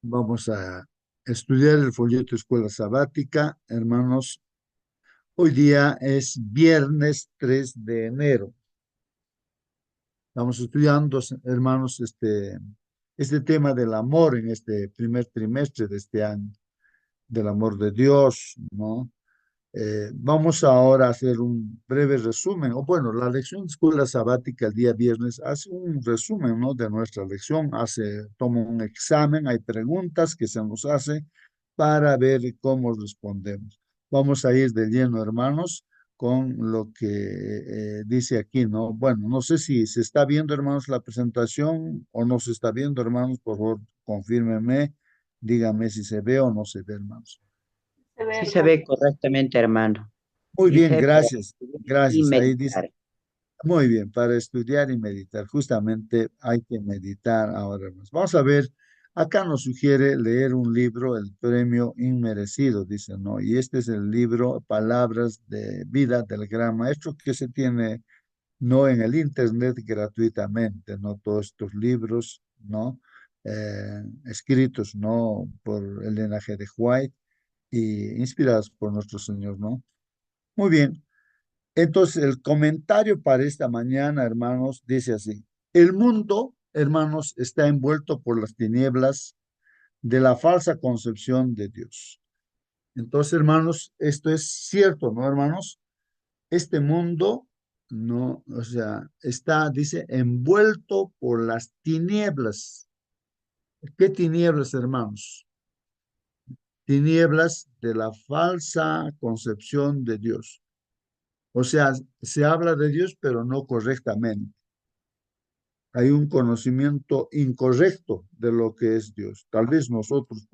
Vamos a estudiar el folleto Escuela Sabática, hermanos. Hoy día es viernes 3 de enero. Estamos estudiando, hermanos, este tema del amor en este primer trimestre de este año, del amor de Dios, ¿no? Vamos ahora a hacer un breve resumen, o bueno, la lección de Escuela Sabática el día viernes hace un resumen, ¿no? De nuestra lección, toma un examen, hay preguntas que se nos hace para ver cómo respondemos. Vamos a ir de lleno, hermanos, con lo que dice aquí, ¿no? Bueno, no sé si se está viendo, hermanos, la presentación o no se está viendo, hermanos, por favor, confírmenme, díganme si se ve o no se ve, hermanos. Se ve, Sí se hermano. ve correctamente, hermano. Muy bien, Dice para gracias, estudiar y gracias. Ahí dice, meditar. muy bien, para estudiar y meditar. Justamente hay que meditar ahora más. Vamos a ver, acá nos sugiere leer un libro, El Premio Inmerecido, dice, ¿no? Y este es el libro Palabras de Vida del Gran Maestro que se tiene, no en el Internet gratuitamente, ¿no? Todos estos libros, ¿no? Escritos, ¿no? Por Elena G. de White y inspirados por nuestro Señor, ¿no? Muy bien. Entonces, el comentario para esta mañana, hermanos, dice así: el mundo, hermanos, está envuelto por las tinieblas de la falsa concepción de Dios. Entonces, hermanos, esto es cierto, ¿no, hermanos? Este mundo, no, o sea, está, dice, envuelto por las tinieblas. ¿Qué tinieblas, hermanos? Tinieblas de la falsa concepción de Dios. O sea, se habla de Dios, pero no correctamente. Hay un conocimiento incorrecto de lo que es Dios. Tal vez nosotros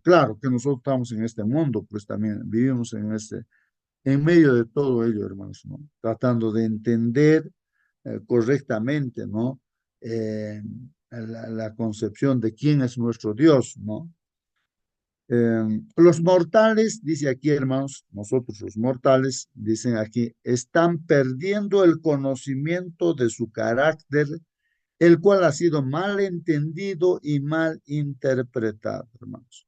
claro que nosotros estamos en este mundo, pues también vivimos en medio de todo ello, hermanos, ¿no? Tratando de entender correctamente, ¿no? La concepción de quién es nuestro Dios, ¿no? Los mortales, dice aquí, hermanos, nosotros los mortales, dicen aquí, están perdiendo el conocimiento de su carácter, el cual ha sido mal entendido y mal interpretado, hermanos.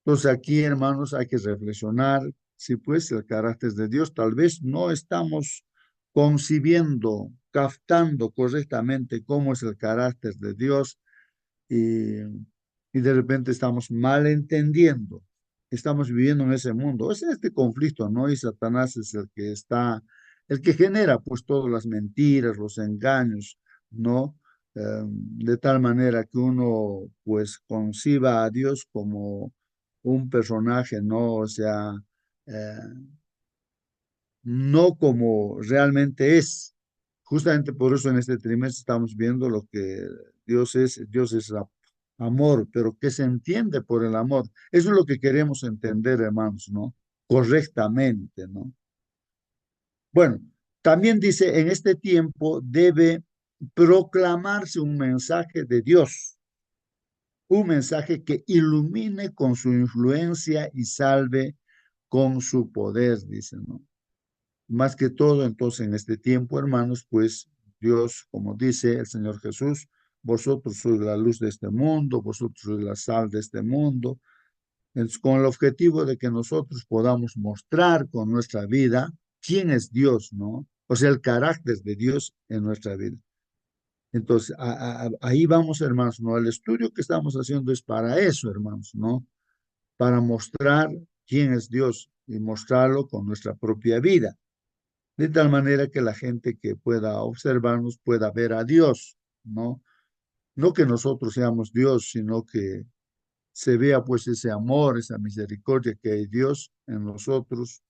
Entonces aquí, hermanos, hay que reflexionar si pues el carácter de Dios tal vez no estamos concibiendo, captando correctamente cómo es el carácter de Dios y, y de repente estamos mal entendiendo. Estamos viviendo en ese mundo. Es este conflicto, ¿no? Y Satanás es el que genera pues todas las mentiras, los engaños, ¿no? De tal manera que uno pues conciba a Dios como un personaje, ¿no? O sea, eh, no como realmente es. Justamente por eso en este trimestre estamos viendo lo que Dios es. Dios es amor, pero ¿qué se entiende por el amor? Eso es lo que queremos entender, hermanos, ¿no? Correctamente, ¿no? Bueno, también dice, en este tiempo debe proclamarse un mensaje de Dios, un mensaje que ilumine con su influencia y salve con su poder, dice, ¿no? Más que todo, entonces, en este tiempo, hermanos, pues Dios, como dice el Señor Jesús, vosotros sois la luz de este mundo, vosotros sois la sal de este mundo, con el objetivo de que nosotros podamos mostrar con nuestra vida quién es Dios, ¿no? O sea, el carácter de Dios en nuestra vida. Entonces, ahí vamos, hermanos, ¿no? El estudio que estamos haciendo es para eso, hermanos, ¿no? Para mostrar quién es Dios y mostrarlo con nuestra propia vida, de tal manera que la gente que pueda observarnos pueda ver a Dios, ¿no? No que nosotros seamos Dios, sino que se vea pues ese amor, esa misericordia que hay Dios en nosotros,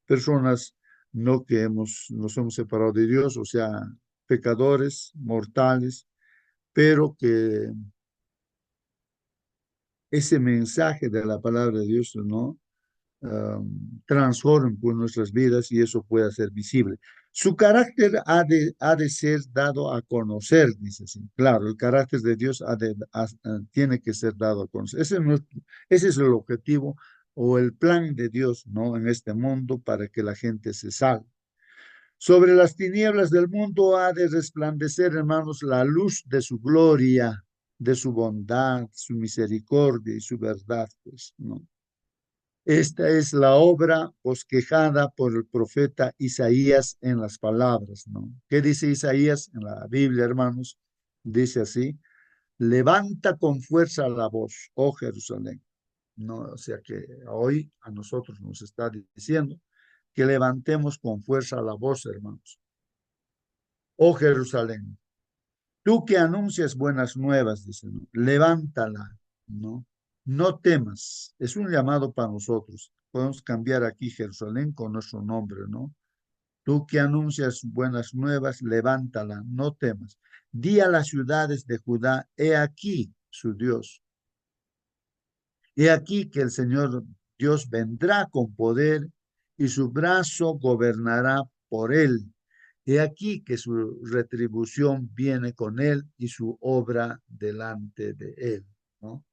personas no que nos hemos separado de Dios, o sea, pecadores, mortales, pero que ese mensaje de la palabra de Dios, ¿no? Transformen pues, nuestras vidas y eso pueda ser visible. Su carácter ha de ser dado a conocer, dice así. Claro, el carácter de Dios tiene que ser dado a conocer. Ese es el objetivo o el plan de Dios, ¿no? En este mundo para que la gente se salve. Sobre las tinieblas del mundo ha de resplandecer, hermanos, la luz de su gloria. de su bondad, su misericordia y su verdad, pues, ¿no? Esta es la obra bosquejada por el profeta Isaías en las palabras, ¿no? ¿Qué dice Isaías en la Biblia, hermanos? Dice así, levanta con fuerza la voz, oh Jerusalén. No, o sea que hoy a nosotros nos está diciendo que levantemos con fuerza la voz, hermanos. Oh Jerusalén, tú que anuncias buenas nuevas, dice, ¿no? Levántala, ¿no? No temas. Es un llamado para nosotros. Podemos cambiar aquí Jerusalén con nuestro nombre, ¿no? Tú que anuncias buenas nuevas, levántala, no temas. Di a las ciudades de Judá, he aquí su Dios. He aquí que el Señor Dios vendrá con poder y su brazo gobernará por él. He aquí que su retribución viene con él y su obra delante de él, ¿no?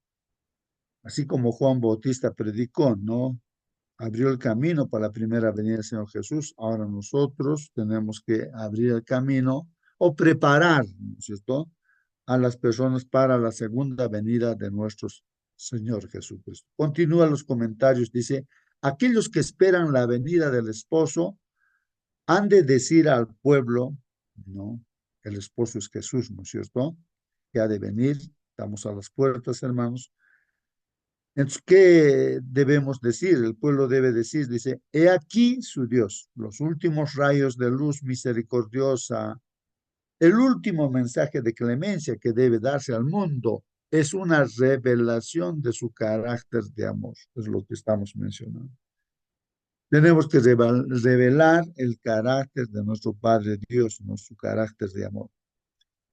Así como Juan Bautista predicó, ¿no? Abrió el camino para la primera venida del Señor Jesús. Ahora nosotros tenemos que abrir el camino o preparar, ¿no es cierto?, a las personas para la segunda venida de nuestro Señor Jesucristo. Continúa los comentarios, dice, aquellos que esperan la venida del esposo han de decir al pueblo, ¿no? El esposo es Jesús, ¿no es cierto?, que ha de venir, estamos a las puertas, hermanos. Entonces, ¿qué debemos decir? El pueblo debe decir, dice, he aquí su Dios, los últimos rayos de luz misericordiosa, el último mensaje de clemencia que debe darse al mundo es una revelación de su carácter de amor, es lo que estamos mencionando. Tenemos que revelar el carácter de nuestro Padre Dios, nuestro carácter de amor.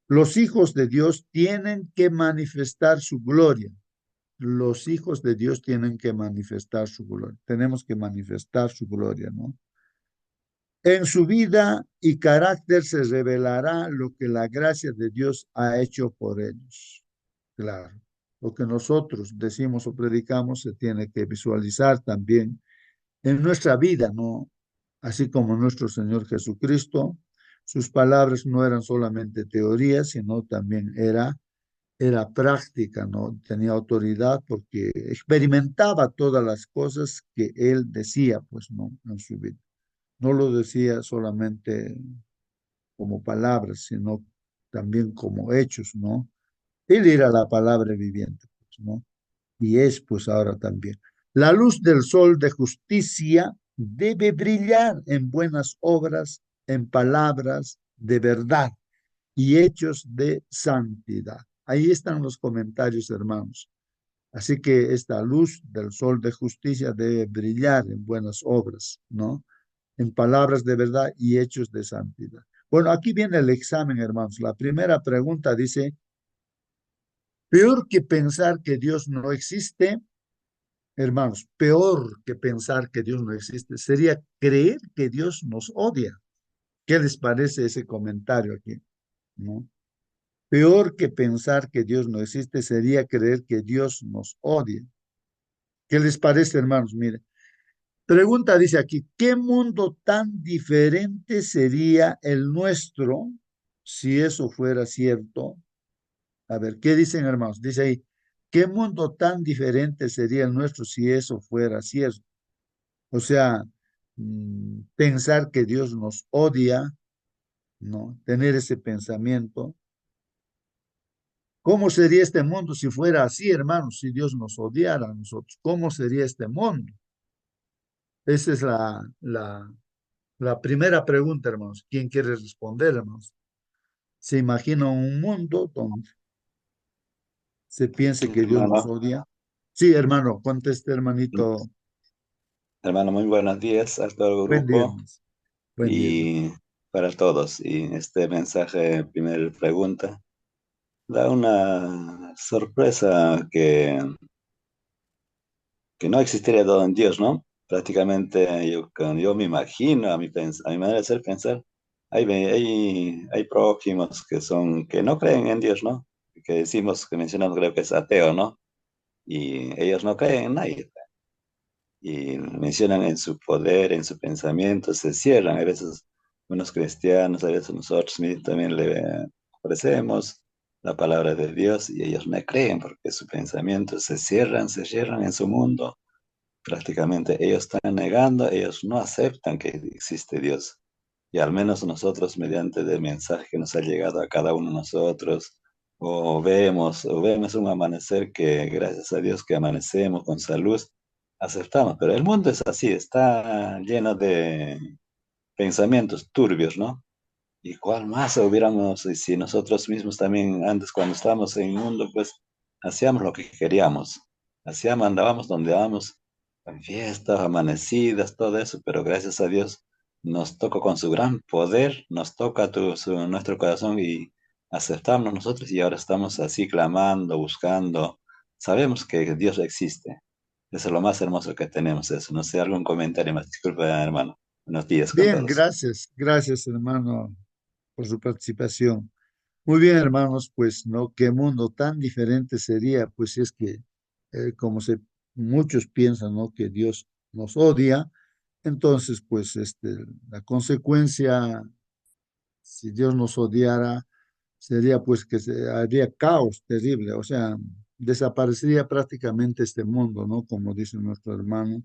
Los hijos de Dios tienen que manifestar su gloria. Los hijos de Dios tienen que manifestar su gloria. Tenemos que manifestar su gloria, ¿no? En su vida y carácter se revelará lo que la gracia de Dios ha hecho por ellos. Claro, lo que nosotros decimos o predicamos se tiene que visualizar también en nuestra vida, ¿no? Así como nuestro Señor Jesucristo, sus palabras no eran solamente teorías, sino también era práctica, ¿no? Tenía autoridad porque experimentaba todas las cosas que él decía, pues, ¿no? En su vida. No lo decía solamente como palabras, sino también como hechos, ¿no? Él era la palabra viviente, pues, ¿no? Y es, pues, ahora también. La luz del sol de justicia debe brillar en buenas obras, en palabras de verdad y hechos de santidad. Ahí están los comentarios, hermanos. Así que esta luz del sol de justicia debe brillar en buenas obras, ¿no? En palabras de verdad y hechos de santidad. Bueno, aquí viene el examen, hermanos. La primera pregunta dice, peor que pensar que Dios no existe, hermanos, peor que pensar que Dios no existe, sería creer que Dios nos odia. ¿Qué les parece ese comentario aquí? ¿No? Peor que pensar que Dios no existe sería creer que Dios nos odia. ¿Qué les parece, hermanos? Mire, pregunta dice aquí, ¿qué mundo tan diferente sería el nuestro si eso fuera cierto? A ver, ¿qué dicen, hermanos? Dice ahí, ¿qué mundo tan diferente sería el nuestro si eso fuera cierto? O sea, pensar que Dios nos odia, ¿no? Tener ese pensamiento. ¿Cómo sería este mundo si fuera así, hermanos? Si Dios nos odiara a nosotros, ¿cómo sería este mundo? Esa es la primera pregunta, hermanos. ¿Quién quiere responder, hermanos? ¿Se imagina un mundo donde se piense que Dios nos Hermano, odia? Sí, hermano, conteste, hermanito. hermano, muy buenos días a todo el Buen día, grupo hermanos. Buen día, hermano. y para todos. Y este mensaje, primera pregunta, da una sorpresa que no existiría todo en Dios, ¿no? Prácticamente yo me imagino, a mi manera de ser pensar, hay prójimos que no creen en Dios, ¿no? Que decimos, que mencionamos, creo que es ateo, ¿no? Y ellos no creen en nadie. Y mencionan en su poder, en su pensamiento, se cierran. A veces unos cristianos, a veces nosotros mismos también le ofrecemos. la palabra de Dios y ellos no creen porque sus pensamientos se cierran en su mundo. Prácticamente ellos están negando, ellos no aceptan que existe Dios. Y al menos nosotros, mediante el mensaje que nos ha llegado a cada uno de nosotros, o vemos un amanecer que gracias a Dios que amanecemos con salud, aceptamos. Pero el mundo es así, está lleno de pensamientos turbios, ¿no? ¿Y cuál más hubiéramos, y si nosotros mismos también antes cuando estábamos en el mundo, pues hacíamos lo que queríamos, hacíamos, andábamos donde vamos, en fiestas, amanecidas, todo eso, pero gracias a Dios nos tocó con su gran poder, nos toca nuestro corazón y aceptamos nosotros y ahora estamos así clamando, buscando, sabemos que Dios existe, eso es lo más hermoso que tenemos, eso, no sé, algún comentario más, disculpa hermano, buenos días con Bien, todos. gracias, gracias hermano por su participación. Muy bien, hermanos, pues no, qué mundo tan diferente sería, pues si es que, como muchos piensan, ¿no? Que Dios nos odia, entonces, pues, la consecuencia, si Dios nos odiara, sería pues que habría caos terrible, o sea, desaparecería prácticamente este mundo, ¿no? Como dice nuestro hermano,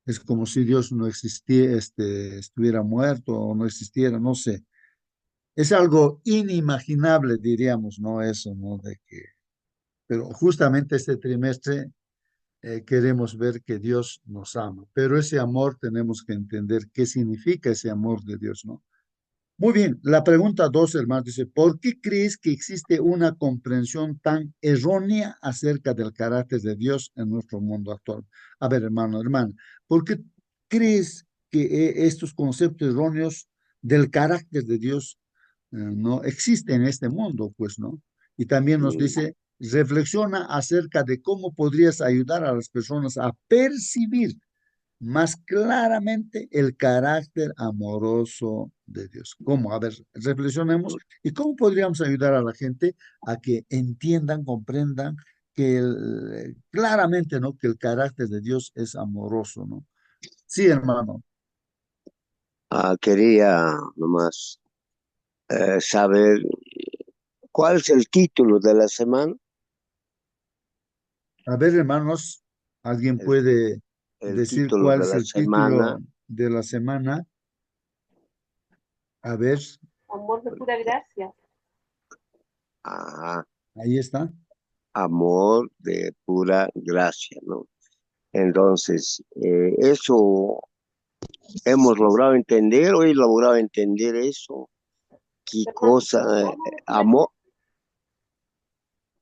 es como si Dios no existiera, estuviera muerto o no existiera, no sé. Es algo inimaginable, diríamos, ¿no? Eso, ¿no? Pero justamente este trimestre queremos ver que Dios nos ama, pero ese amor tenemos que entender qué significa ese amor de Dios, ¿no? Muy bien, la pregunta 2, hermano, dice, ¿por qué crees que existe una comprensión tan errónea acerca del carácter de Dios en nuestro mundo actual? A ver, hermano, ¿por qué crees que estos conceptos erróneos del carácter de Dios no existen en este mundo? Pues, ¿no? Y también nos Mm, dice, reflexiona acerca de cómo podrías ayudar a las personas a percibir más claramente el carácter amoroso de Dios. ¿Cómo? A ver, reflexionemos y cómo podríamos ayudar a la gente a que entiendan, comprendan que claramente, ¿no? Que el carácter de Dios es amoroso, ¿no? Sí, hermano. Quería nomás saber cuál es el título de la semana. A ver, hermanos, ¿alguien El, puede el decir título cuál de es la el semana, título de la semana? A ver, Amor de pura gracia. ah, ahí está. amor de pura gracia, ¿no? Entonces, eso hemos logrado entender, hoy he logrado entender eso. ¿Qué Hermano, cosa? amor de pura Amor, gracia.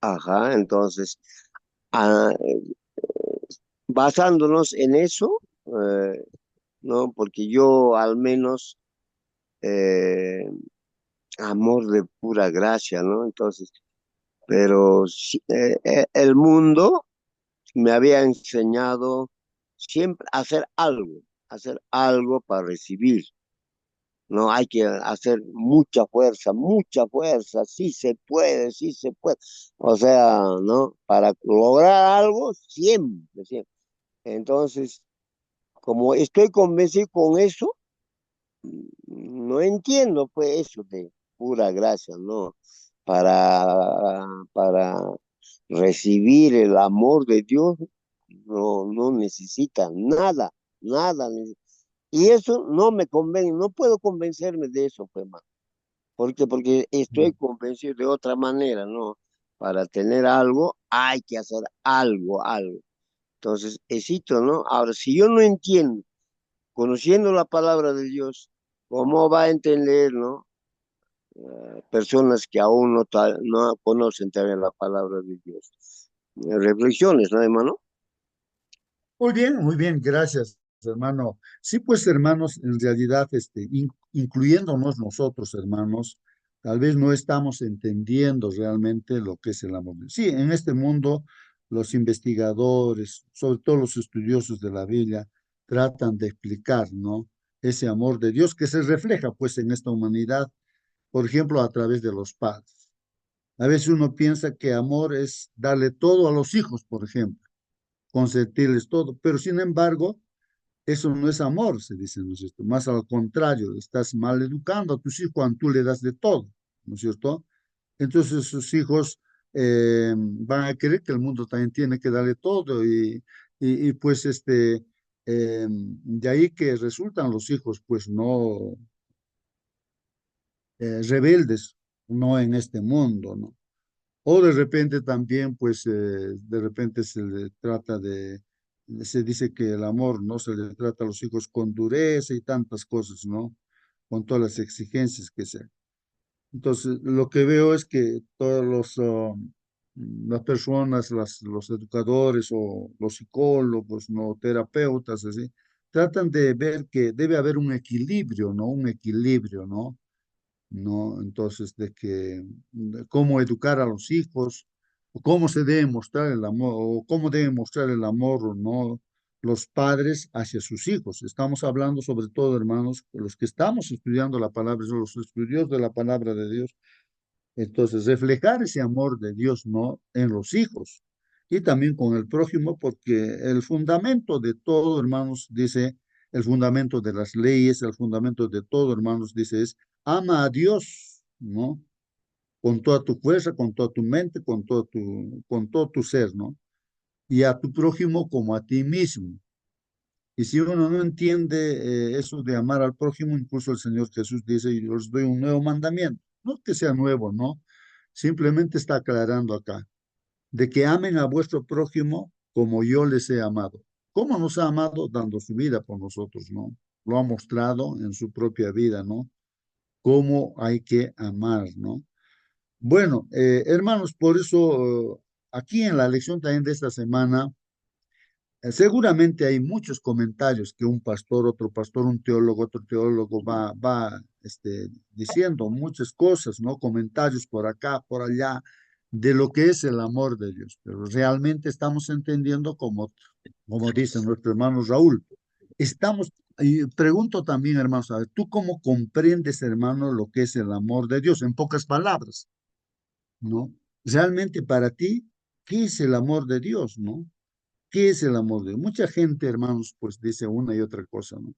ajá, entonces, ah, basándonos en eso, ¿no? Porque yo al menos, eh, amor de pura gracia, ¿no? Entonces, pero el mundo me había enseñado siempre a hacer algo para recibir. No hay que hacer mucha fuerza, sí se puede, sí se puede. O sea, ¿no? Para lograr algo, siempre, siempre. Entonces, como estoy convencido con eso, no entiendo pues eso de pura gracia, ¿no? Para recibir el amor de Dios, no necesita nada, nada. Y eso no me convence, no puedo convencerme de eso, pues, man. Porque estoy convencido de otra manera, ¿no? Para tener algo hay que hacer algo. Entonces, éxito, ¿no? Ahora, si yo no entiendo, conociendo la palabra de Dios, ¿cómo va a entender, ¿no? Personas que aún no conocen también la palabra de Dios. Reflexiones, ¿no, hermano? Muy bien, gracias, hermano. Sí, pues, hermanos, en realidad, incluyéndonos nosotros, hermanos, tal vez no estamos entendiendo realmente lo que es el amor. Sí, en este mundo, los investigadores, sobre todo los estudiosos de la Biblia, tratan de explicar, ¿no? Ese amor de Dios que se refleja, pues, en esta humanidad, por ejemplo, a través de los padres. A veces uno piensa que amor es darle todo a los hijos, por ejemplo, consentirles todo, pero sin embargo, eso no es amor, se dice, ¿no es cierto? Más al contrario, estás mal educando a tus hijos cuando tú le das de todo, ¿no es cierto? Entonces sus hijos van a querer que el mundo también tiene que darle todo y pues de ahí que resultan los hijos pues no rebeldes, no en este mundo, ¿no? O de repente también pues de repente se le trata se dice que el amor no se le trata a los hijos con dureza y tantas cosas, ¿no? Con todas las exigencias que se. Entonces, lo que veo es que todos las personas, los educadores o los psicólogos, no terapeutas, así, tratan de ver que debe haber un equilibrio, ¿no? Un equilibrio, ¿no? ¿No? Entonces, de cómo educar a los hijos, o cómo se debe mostrar el amor, o cómo deben mostrar el amor, o no, los padres hacia sus hijos. Estamos hablando sobre todo, hermanos, los que estamos estudiando la palabra, los estudios de la palabra de Dios. Entonces, reflejar ese amor de Dios, ¿no? En los hijos y también con el prójimo, porque el fundamento de todo, hermanos, dice, el fundamento de las leyes, el fundamento de todo, hermanos, dice, es ama a Dios, ¿no? Con toda tu fuerza, con toda tu mente, con todo tu ser, ¿no? Y a tu prójimo como a ti mismo. Y si uno no entiende eso de amar al prójimo, incluso el Señor Jesús dice, yo os doy un nuevo mandamiento. No que sea nuevo, ¿no? Simplemente está aclarando acá, de que amen a vuestro prójimo como yo les he amado. ¿Cómo nos ha amado? Dando su vida por nosotros, ¿no? Lo ha mostrado en su propia vida, ¿no? Cómo hay que amar, ¿no? Bueno, hermanos, por eso aquí en la lección también de esta semana, seguramente hay muchos comentarios que un pastor, otro pastor, un teólogo, otro teólogo va diciendo muchas cosas, ¿no? Comentarios por acá, por allá, de lo que es el amor de Dios. Pero realmente estamos entendiendo como dice nuestro hermano Raúl. Y pregunto también, hermanos, a ver, ¿tú cómo comprendes, hermano, lo que es el amor de Dios? En pocas palabras, ¿no? Realmente para ti, ¿qué es el amor de Dios, no? ¿Qué es el amor de Dios? Mucha gente, hermanos, pues dice una y otra cosa, ¿no?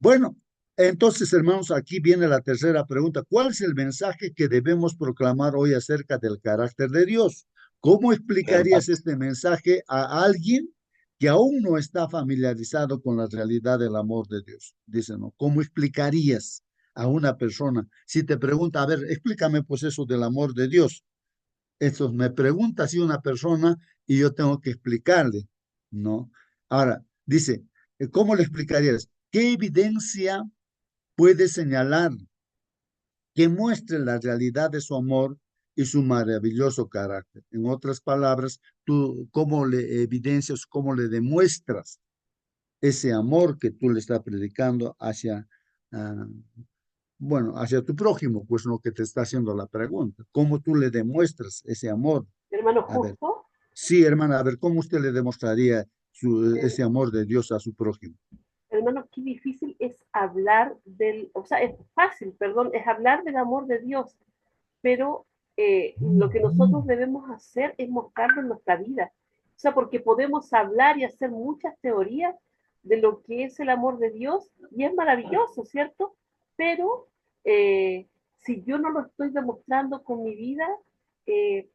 Bueno, entonces, hermanos, aquí viene la tercera pregunta. ¿Cuál es el mensaje que debemos proclamar hoy acerca del carácter de Dios? ¿Cómo Hermano, explicarías este mensaje a alguien que aún no está familiarizado con la realidad del amor de Dios? Dice, ¿no? ¿Cómo explicarías a una persona? Si te pregunta, a ver, explícame pues eso del amor de Dios. Eso me pregunta así una persona y yo tengo que explicarle, ¿no? Ahora, dice, ¿cómo le explicarías? ¿Qué evidencia puede señalar que muestre la realidad de su amor y su maravilloso carácter? En otras palabras, tú, ¿cómo le evidencias, cómo le demuestras ese amor que tú le estás predicando ah, bueno, hacia tu prójimo? Pues lo que te está haciendo la pregunta. ¿Cómo tú le demuestras ese amor? Hermano, A ver. justo, Sí, hermana, a ver, ¿cómo usted le demostraría eh, ese amor de Dios a su prójimo? hermano, qué difícil es hablar o sea, es fácil, perdón, es hablar del amor de Dios, pero lo que nosotros debemos hacer es mostrarlo en nuestra vida. O sea, porque podemos hablar y hacer muchas teorías de lo que es el amor de Dios y es maravilloso, ¿cierto? Pero si yo no lo estoy demostrando con mi vida, eh,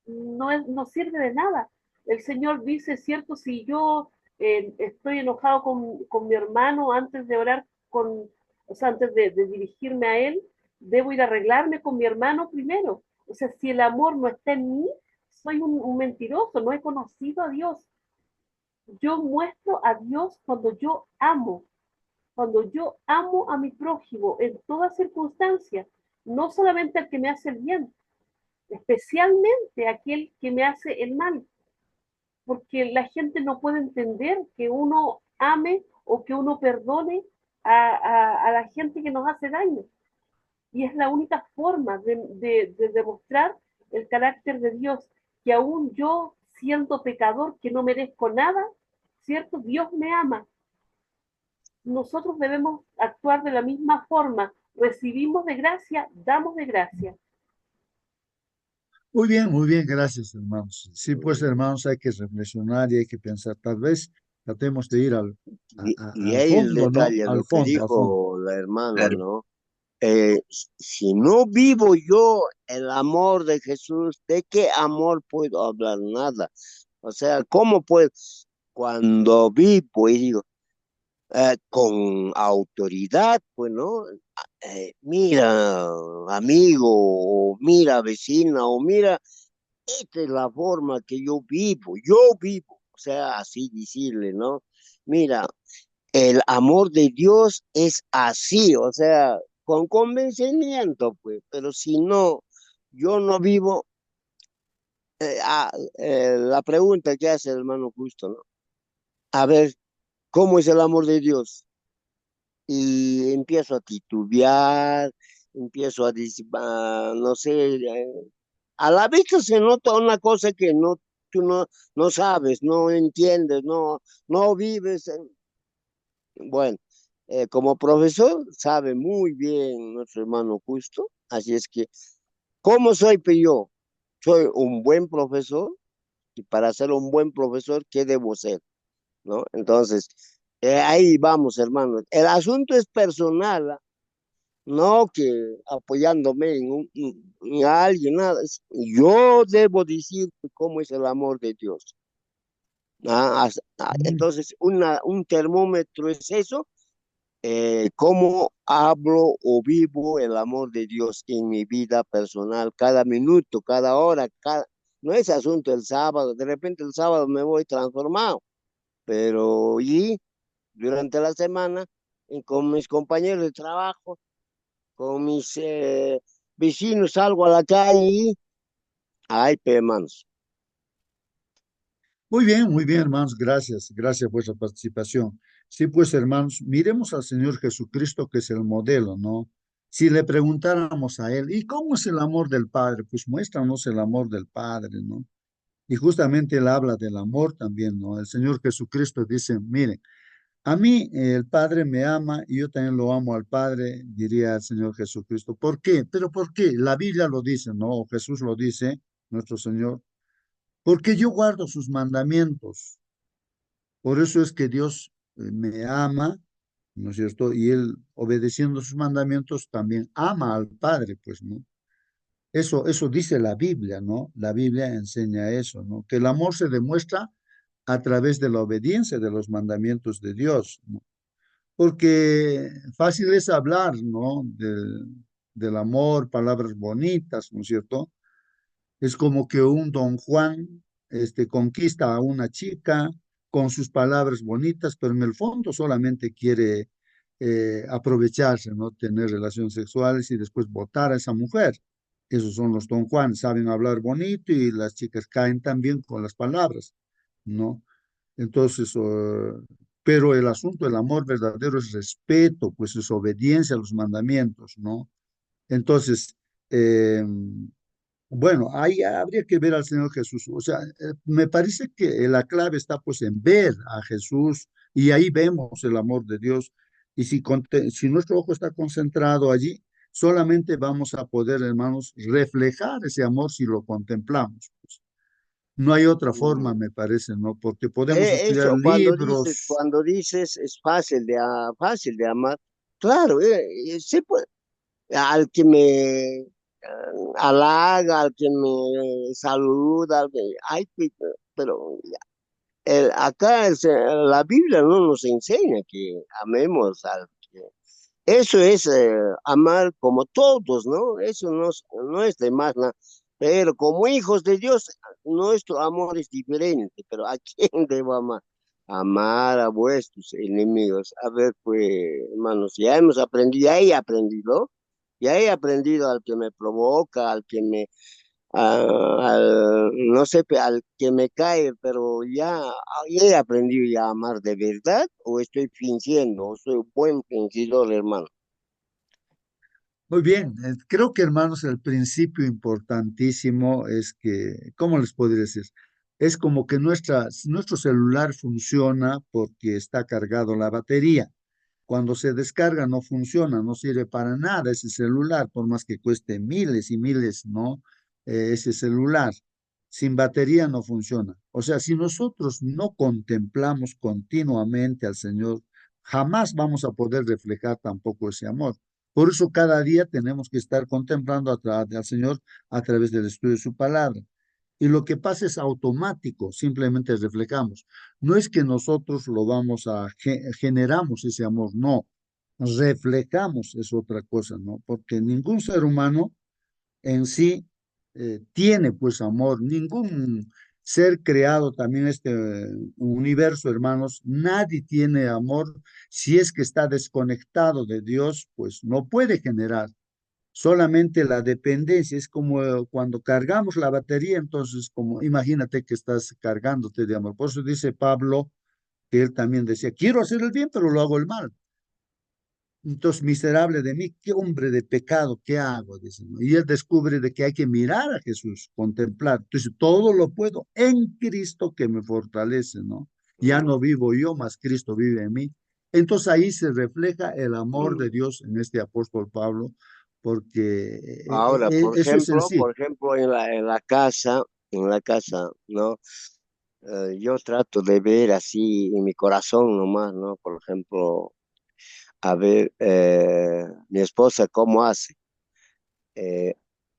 no sirve de nada. El Señor dice, cierto, si yo estoy enojado con mi hermano antes de orar o sea, antes de dirigirme a él, debo ir a arreglarme con mi hermano primero. O sea, si el amor no está en mí, soy un mentiroso, no he conocido a Dios. Yo muestro a Dios cuando yo amo a mi prójimo en toda circunstancia, no solamente al que me hace el bien, especialmente aquel que me hace el mal, porque la gente no puede entender que uno ame o que uno perdone a la gente que nos hace daño. Y es la única forma de demostrar el carácter de Dios, que aún yo, siendo pecador, que no merezco nada, ¿cierto? Dios me ama. Nosotros debemos actuar de la misma forma. Recibimos de gracia, damos de gracia. Muy bien, gracias, hermanos. Sí, pues, hermanos, hay que reflexionar y hay que pensar. Tal vez tratemos de ir Y al ahí el fondo, ¿no? detalle, Al lo que fondo, al fondo. dijo la hermana, claro, ¿no? si no vivo yo el amor de Jesús, ¿de qué amor puedo hablar? Nada. O sea, ¿cómo puedo? Cuando vivo y digo, con autoridad, pues, ¿no? Mira, amigo, o mira, vecina, o mira, esta es la forma que yo vivo, o sea, así decirle, ¿no? Mira, el amor de Dios es así, o sea, con convencimiento, pues, pero si no, yo no vivo, la pregunta que hace el hermano Justo, ¿no? A ver, ¿cómo es el amor de Dios? Y empiezo a titubear, empiezo a decir, no sé, a la vista se nota una cosa que no, tú no sabes, no entiendes, no vives. Bueno, como profesor sabe muy bien nuestro hermano Justo, así es que, ¿cómo soy yo? Soy un buen profesor y para ser un buen profesor, ¿qué debo ser? ¿No? Entonces, ahí vamos, hermano. El asunto es personal, ¿ah? No que apoyándome en alguien, nada. Yo debo decir cómo es el amor de Dios. Mm. Entonces, un termómetro es eso, cómo hablo o vivo el amor de Dios en mi vida personal, cada minuto, cada hora, no es asunto el sábado, de repente el sábado me voy transformado, pero y durante la semana, con mis compañeros de trabajo, con mis vecinos, salgo a la calle y, ay, pe, hermanos. Muy bien, hermanos, gracias, gracias por vuestra participación. Sí, pues, hermanos, miremos al Señor Jesucristo, que es el modelo, ¿no? Si le preguntáramos a Él, ¿y cómo es el amor del Padre? Pues muéstranos el amor del Padre, ¿no? Y justamente Él habla del amor también, ¿no? El Señor Jesucristo dice, miren, a mí el Padre me ama y yo también lo amo al Padre, diría el Señor Jesucristo. ¿Por qué? Pero ¿por qué? La Biblia lo dice, ¿no? O Jesús lo dice, nuestro Señor, porque yo guardo sus mandamientos. Por eso es que Dios me ama, ¿no es cierto? Y Él, obedeciendo sus mandamientos, también ama al Padre, pues, ¿no? Eso dice la Biblia, ¿no? La Biblia enseña eso, ¿no? Que el amor se demuestra a través de la obediencia de los mandamientos de Dios, ¿no? Porque fácil es hablar, ¿no? Del amor, palabras bonitas, ¿no es cierto? Es como que un don Juan conquista a una chica con sus palabras bonitas, pero en el fondo solamente quiere aprovecharse, ¿no? Tener relaciones sexuales y después votar a esa mujer. Esos son los don Juan, saben hablar bonito y las chicas caen también con las palabras, ¿no? Entonces, pero el asunto del amor verdadero es respeto, pues es obediencia a los mandamientos, ¿no? Entonces, eh, bueno, ahí habría que ver al Señor Jesús. O sea, me parece que la clave está pues en ver a Jesús y ahí vemos el amor de Dios. Y si nuestro ojo está concentrado allí, solamente vamos a poder, hermanos, reflejar ese amor si lo contemplamos, pues. No hay otra forma, me parece, ¿no? Porque podemos estudiar Eso, libros. cuando dices es fácil fácil de amar, claro, sí, pues, al que me halaga, al que me saluda, ay, pero acá la Biblia no nos enseña que amemos al que... Eso es amar como todos, ¿no? Eso no es de más, ¿no? Pero como hijos de Dios, nuestro amor es diferente. Pero ¿a quién debo amar? Amar a vuestros enemigos. A ver, pues, hermanos, ya hemos aprendido, ya he aprendido al que me provoca, al que me no sé, al que me cae, pero ya he aprendido ya a amar de verdad, o estoy fingiendo, o soy un buen fingidor, hermano. Muy bien, creo que hermanos, el principio importantísimo es que, ¿cómo les podría decir? Es como que nuestro celular funciona porque está cargado la batería. Cuando se descarga no funciona, no sirve para nada ese celular, por más que cueste miles y miles, ¿no? Ese celular. Sin batería no funciona. O sea, si nosotros no contemplamos continuamente al Señor, jamás vamos a poder reflejar tampoco ese amor. Por eso cada día tenemos que estar contemplando al Señor a través del estudio de su palabra. Y lo que pasa es automático, simplemente reflejamos. No es que nosotros lo vamos a generamos ese amor, no. Reflejamos es otra cosa, ¿no? Porque ningún ser humano en sí tiene pues amor. Ningún ser creado también este universo, hermanos, nadie tiene amor. Si es que está desconectado de Dios, pues no puede generar. Solamente la dependencia es como cuando cargamos la batería, entonces como imagínate que estás cargándote de amor. Por eso dice Pablo que él también decía, quiero hacer el bien, pero lo hago el mal. Entonces, miserable de mí, qué hombre de pecado, ¿qué hago? Dice, ¿no? Y él descubre de que hay que mirar a Jesús, contemplar. Entonces, todo lo puedo en Cristo que me fortalece, ¿no? Ya no vivo yo, mas Cristo vive en mí. Entonces ahí se refleja el amor de Dios en este apóstol Pablo, porque Ahora, eso es en sí. por ejemplo, en la casa, ¿no? Yo trato de ver así en mi corazón nomás, ¿no? Por ejemplo, a ver, mi esposa cómo hace. Eh,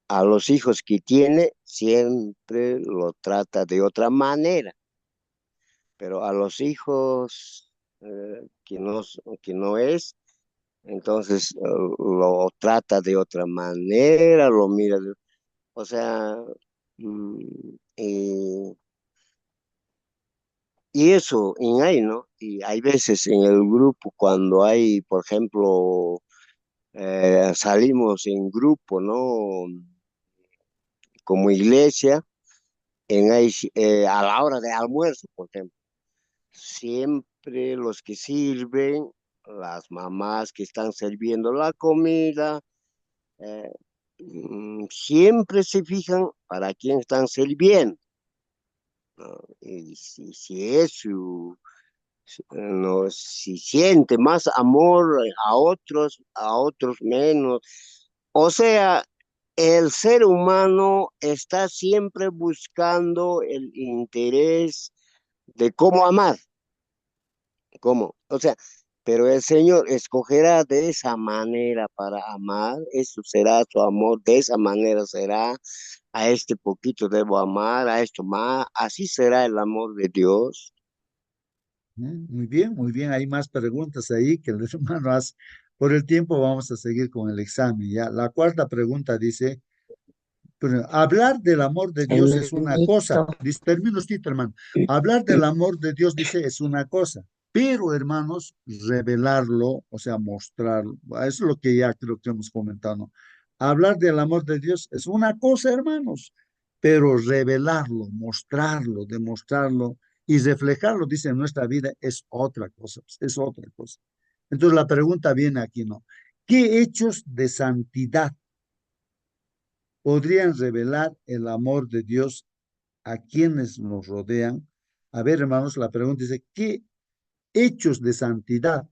a los hijos que tiene siempre lo trata de otra manera, pero a los hijos que no es, entonces lo trata de otra manera, lo mira, o sea, mm, y, y eso, en ahí, ¿no? Y hay veces en el grupo cuando hay, por ejemplo, salimos en grupo, ¿no? Como iglesia, a la hora de almuerzo, por ejemplo, siempre los que sirven, las mamás que están sirviendo la comida, eh, siempre se fijan para quién están sirviendo, ¿no? Y si es no, si siente más amor a otros menos. O sea, el ser humano está siempre buscando el interés de cómo amar, cómo, o sea, pero el Señor escogerá de esa manera para amar, eso será su amor, de esa manera será, a este poquito debo amar, a esto más, así será el amor de Dios. Muy bien, muy bien. Hay más preguntas ahí que el hermano hace. Por el tiempo vamos a seguir con el examen. Ya, la cuarta pregunta dice, pero hablar del amor de Dios es una cosa. Hermanito, Dice, termino esto, hermano. Hablar del amor de Dios, dice, es una cosa. Pero, hermanos, revelarlo, o sea, mostrarlo, eso es lo que ya creo que hemos comentado, ¿no? Hablar del amor de Dios es una cosa, hermanos, pero revelarlo, mostrarlo, demostrarlo y reflejarlo, dice, en nuestra vida es otra cosa, pues, es otra cosa. Entonces la pregunta viene aquí, ¿no? ¿Qué hechos de santidad podrían revelar el amor de Dios a quienes nos rodean? A ver, hermanos, la pregunta dice, ¿qué hechos de santidad,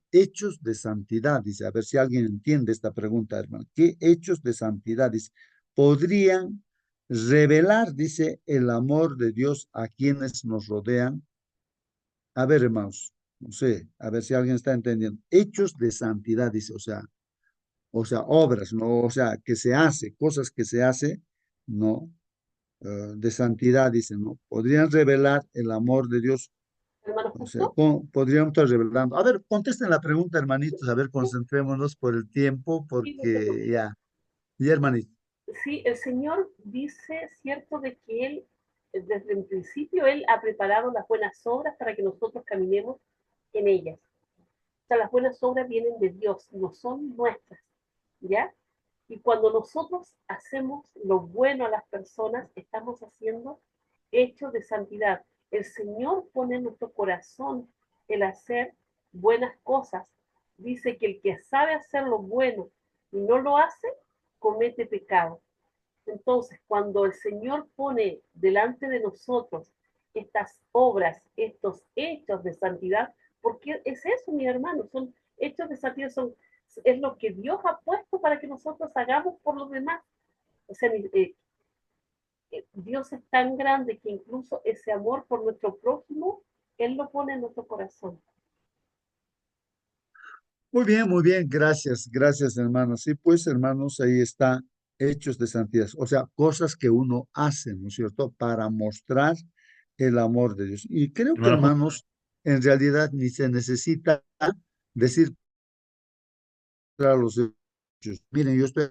dice, a ver si alguien entiende esta pregunta, hermano, ¿qué hechos de santidad, dice, podrían revelar, dice, el amor de Dios a quienes nos rodean? A ver, hermanos, no sé, a ver si alguien está entendiendo. Hechos de santidad, dice, o sea, obras, ¿no? O sea, que se hace, cosas que se hace, ¿no? De santidad, dice, ¿no? Podrían revelar el amor de Dios, Hermano o sea, justo, podríamos estar revelando. A ver, contesten la pregunta, hermanitos, a ver, concentrémonos por el tiempo, sí, no te porque preocupes. ya, hermanito. Sí, el Señor dice, cierto, de que Él, desde el principio, Él ha preparado las buenas obras para que nosotros caminemos en ellas. O sea, las buenas obras vienen de Dios, no son nuestras, ¿ya? Y cuando nosotros hacemos lo bueno a las personas, estamos haciendo hechos de santidad. El Señor pone en nuestro corazón el hacer buenas cosas. Dice que el que sabe hacer lo bueno y no lo hace, comete pecado. Entonces, cuando el Señor pone delante de nosotros estas obras, estos hechos de santidad, porque es eso, mi hermano, son hechos de santidad, es lo que Dios ha puesto para que nosotros hagamos por los demás. O sea, Dios es tan grande que incluso ese amor por nuestro prójimo, Él lo pone en nuestro corazón. muy bien, gracias, gracias, hermanos. Sí, pues, hermanos, ahí está, hechos de santidad, o sea, cosas que uno hace, ¿no es cierto?, para mostrar el amor de Dios. Y creo que, Hermano Juan, hermanos, en realidad ni se necesita decir a los hechos, miren, yo estoy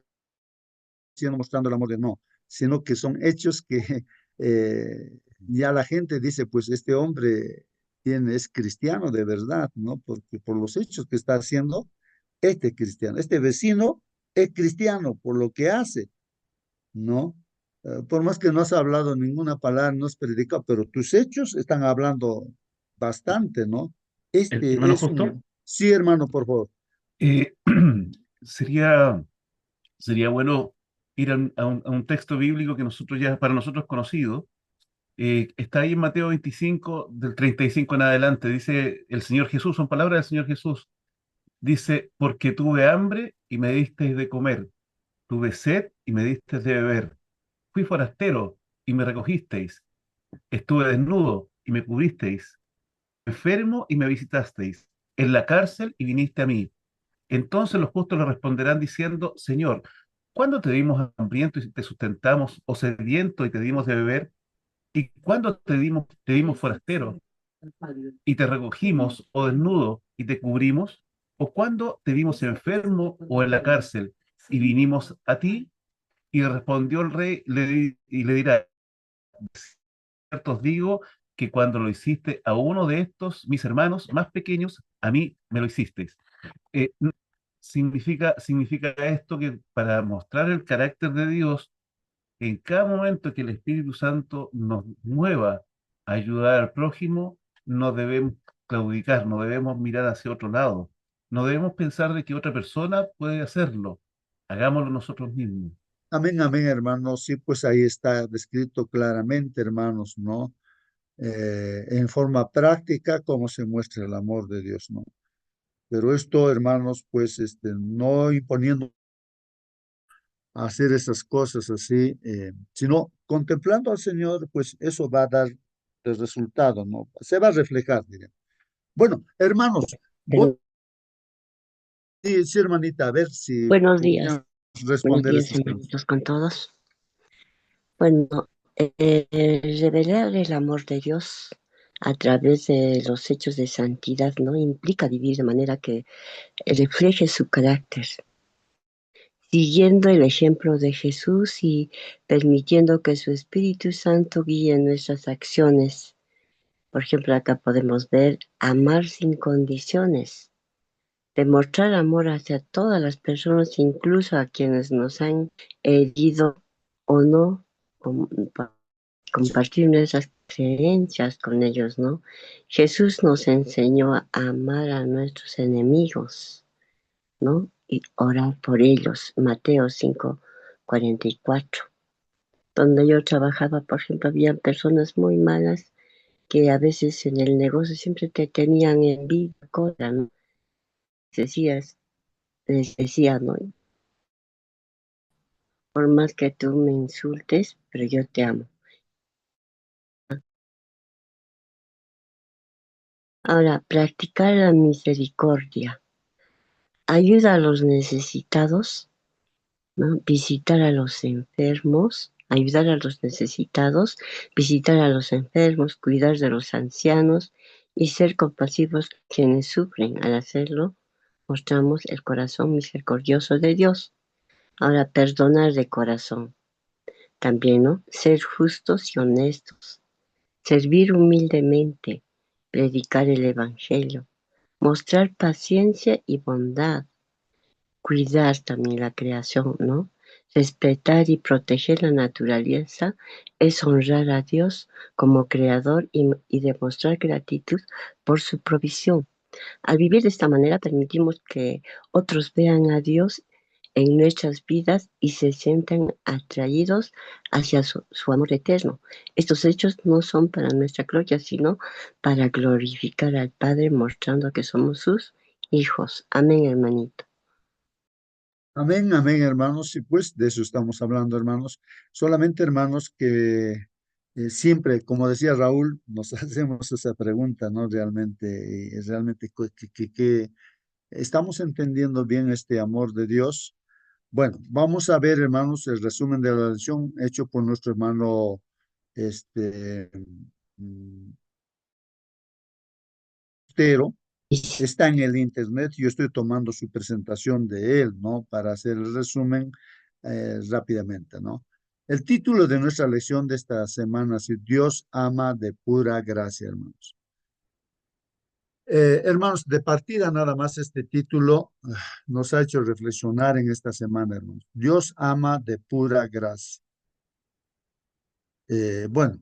haciendo mostrando el amor de no, sino que son hechos que ya la gente dice, pues este hombre es cristiano de verdad, ¿no? Porque por los hechos que está haciendo, este cristiano, este vecino es cristiano por lo que hace, ¿no? Por más que no has hablado ninguna palabra, no has predicado, pero tus hechos están hablando bastante, ¿no? Este hermano es Justo, un... Sí, hermano, por favor. eh, sería, sería bueno ir a un texto bíblico que nosotros ya, para nosotros es conocido. Está ahí en Mateo 25, del 35 en adelante. Dice el Señor Jesús, son palabras del Señor Jesús. Dice, porque tuve hambre y me disteis de comer, tuve sed y me disteis de beber, fui forastero y me recogisteis, estuve desnudo y me cubristeis, enfermo y me visitasteis, en la cárcel y viniste a mí. Entonces los justos le responderán diciendo, Señor, ¿cuándo te dimos hambriento y te sustentamos, o sediento y te dimos de beber? ¿Y cuándo te dimos forastero y te recogimos, o desnudo y te cubrimos? ¿O cuándo te vimos enfermo o en la cárcel y vinimos a ti? Y respondió el rey y le dirá, cierto os digo que cuando lo hiciste a uno de estos, mis hermanos más pequeños, a mí me lo hicisteis. Eh, n- significa esto que para mostrar el carácter de Dios, en cada momento que el Espíritu Santo nos mueva a ayudar al prójimo, no debemos claudicar, no debemos mirar hacia otro lado, no debemos pensar de que otra persona puede hacerlo, hagámoslo nosotros mismos. Amén, amén, hermanos. Sí, pues ahí está descrito claramente, hermanos, ¿no? En forma práctica cómo se muestra el amor de Dios, ¿no? Pero esto, hermanos, pues no imponiendo a hacer esas cosas así, sino contemplando al Señor, pues eso va a dar el resultado, ¿no? Se va a reflejar, diría. Bueno, hermanos, voy, Pero sí, sí, hermanita, a ver si buenos días, podrían responder estas preguntas. hermanitos, con todos. Bueno, revelar el amor de Dios a través de los hechos de santidad, ¿no? Implica vivir de manera que refleje su carácter, siguiendo el ejemplo de Jesús y permitiendo que su Espíritu Santo guíe nuestras acciones. Por ejemplo, acá podemos ver amar sin condiciones, demostrar amor hacia todas las personas, incluso a quienes nos han herido o no, compartir nuestras creencias con ellos, ¿no? Jesús nos enseñó a amar a nuestros enemigos, ¿no? Y orar por ellos. Mateo 5:44. Donde yo trabajaba, por ejemplo, había personas muy malas que a veces en el negocio siempre te tenían envidia, cosa, ¿no? Decías, les decía, ¿no? Por más que tú me insultes, pero yo te amo. Ahora, practicar la misericordia. Ayuda a los necesitados, ¿no? Visitar a los enfermos, ayudar a los necesitados, visitar a los enfermos, cuidar de los ancianos y ser compasivos con quienes sufren. Al hacerlo, mostramos el corazón misericordioso de Dios. Ahora, perdonar de corazón. También, ¿no? Ser justos y honestos, servir humildemente, predicar el Evangelio, mostrar paciencia y bondad, cuidar también la creación, ¿no? Respetar y proteger la naturaleza es honrar a Dios como creador y demostrar gratitud por su provisión. Al vivir de esta manera permitimos que otros vean a Dios en nuestras vidas y se sientan atraídos hacia su amor eterno. Estos hechos no son para nuestra gloria, sino para glorificar al Padre, mostrando que somos sus hijos. Amén, hermanito. Amén, amén, hermanos. Y pues de eso estamos hablando, hermanos. Solamente, hermanos, que siempre, como decía Raúl, nos hacemos esa pregunta, ¿no? Realmente, realmente, ¿Estamos entendiendo bien este amor de Dios? Bueno, vamos a ver, hermanos, el resumen de la lección hecho por nuestro hermano, este, mm, Tero. Está en el internet. Yo estoy tomando su presentación de él, ¿no? Para hacer el resumen rápidamente, ¿no? El título de nuestra lección de esta semana es Dios ama de pura gracia, hermanos. Hermanos, de partida nada más este título nos ha hecho reflexionar en esta semana, hermanos. Dios ama de pura gracia. Bueno,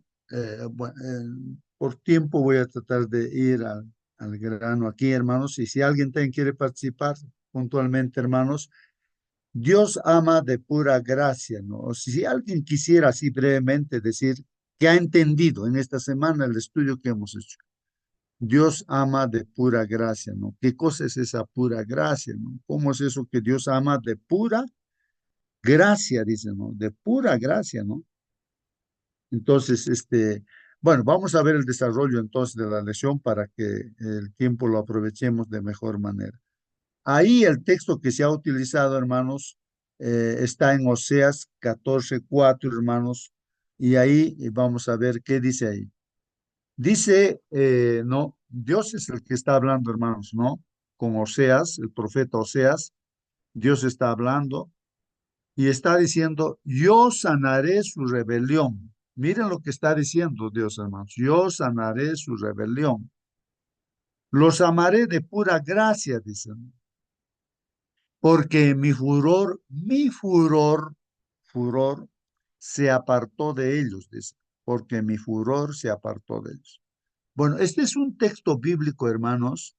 por tiempo voy a tratar de ir al grano aquí, hermanos, y si alguien también quiere participar puntualmente, hermanos, Dios ama de pura gracia, ¿no? O si alguien quisiera así brevemente decir que ha entendido en esta semana el estudio que hemos hecho. Dios ama de pura gracia, ¿no? ¿Qué cosa es esa pura gracia, no? ¿Cómo es eso que Dios ama de pura gracia, dice, ¿no? De pura gracia, ¿no? Entonces, bueno, vamos a ver el desarrollo entonces de la lección para que el tiempo lo aprovechemos de mejor manera. Ahí el texto que se ha utilizado, hermanos, está en Oseas 14:4, hermanos, y ahí vamos a ver qué dice ahí. Dice, no, Dios es el que está hablando, hermanos, ¿no? Con Oseas, el profeta Oseas, Dios está hablando y está diciendo, yo sanaré su rebelión. Miren lo que está diciendo Dios, hermanos, yo sanaré su rebelión. Los amaré de pura gracia, dicen, porque mi furor se apartó de ellos, dice, porque mi furor se apartó de ellos. Bueno, este es un texto bíblico, hermanos,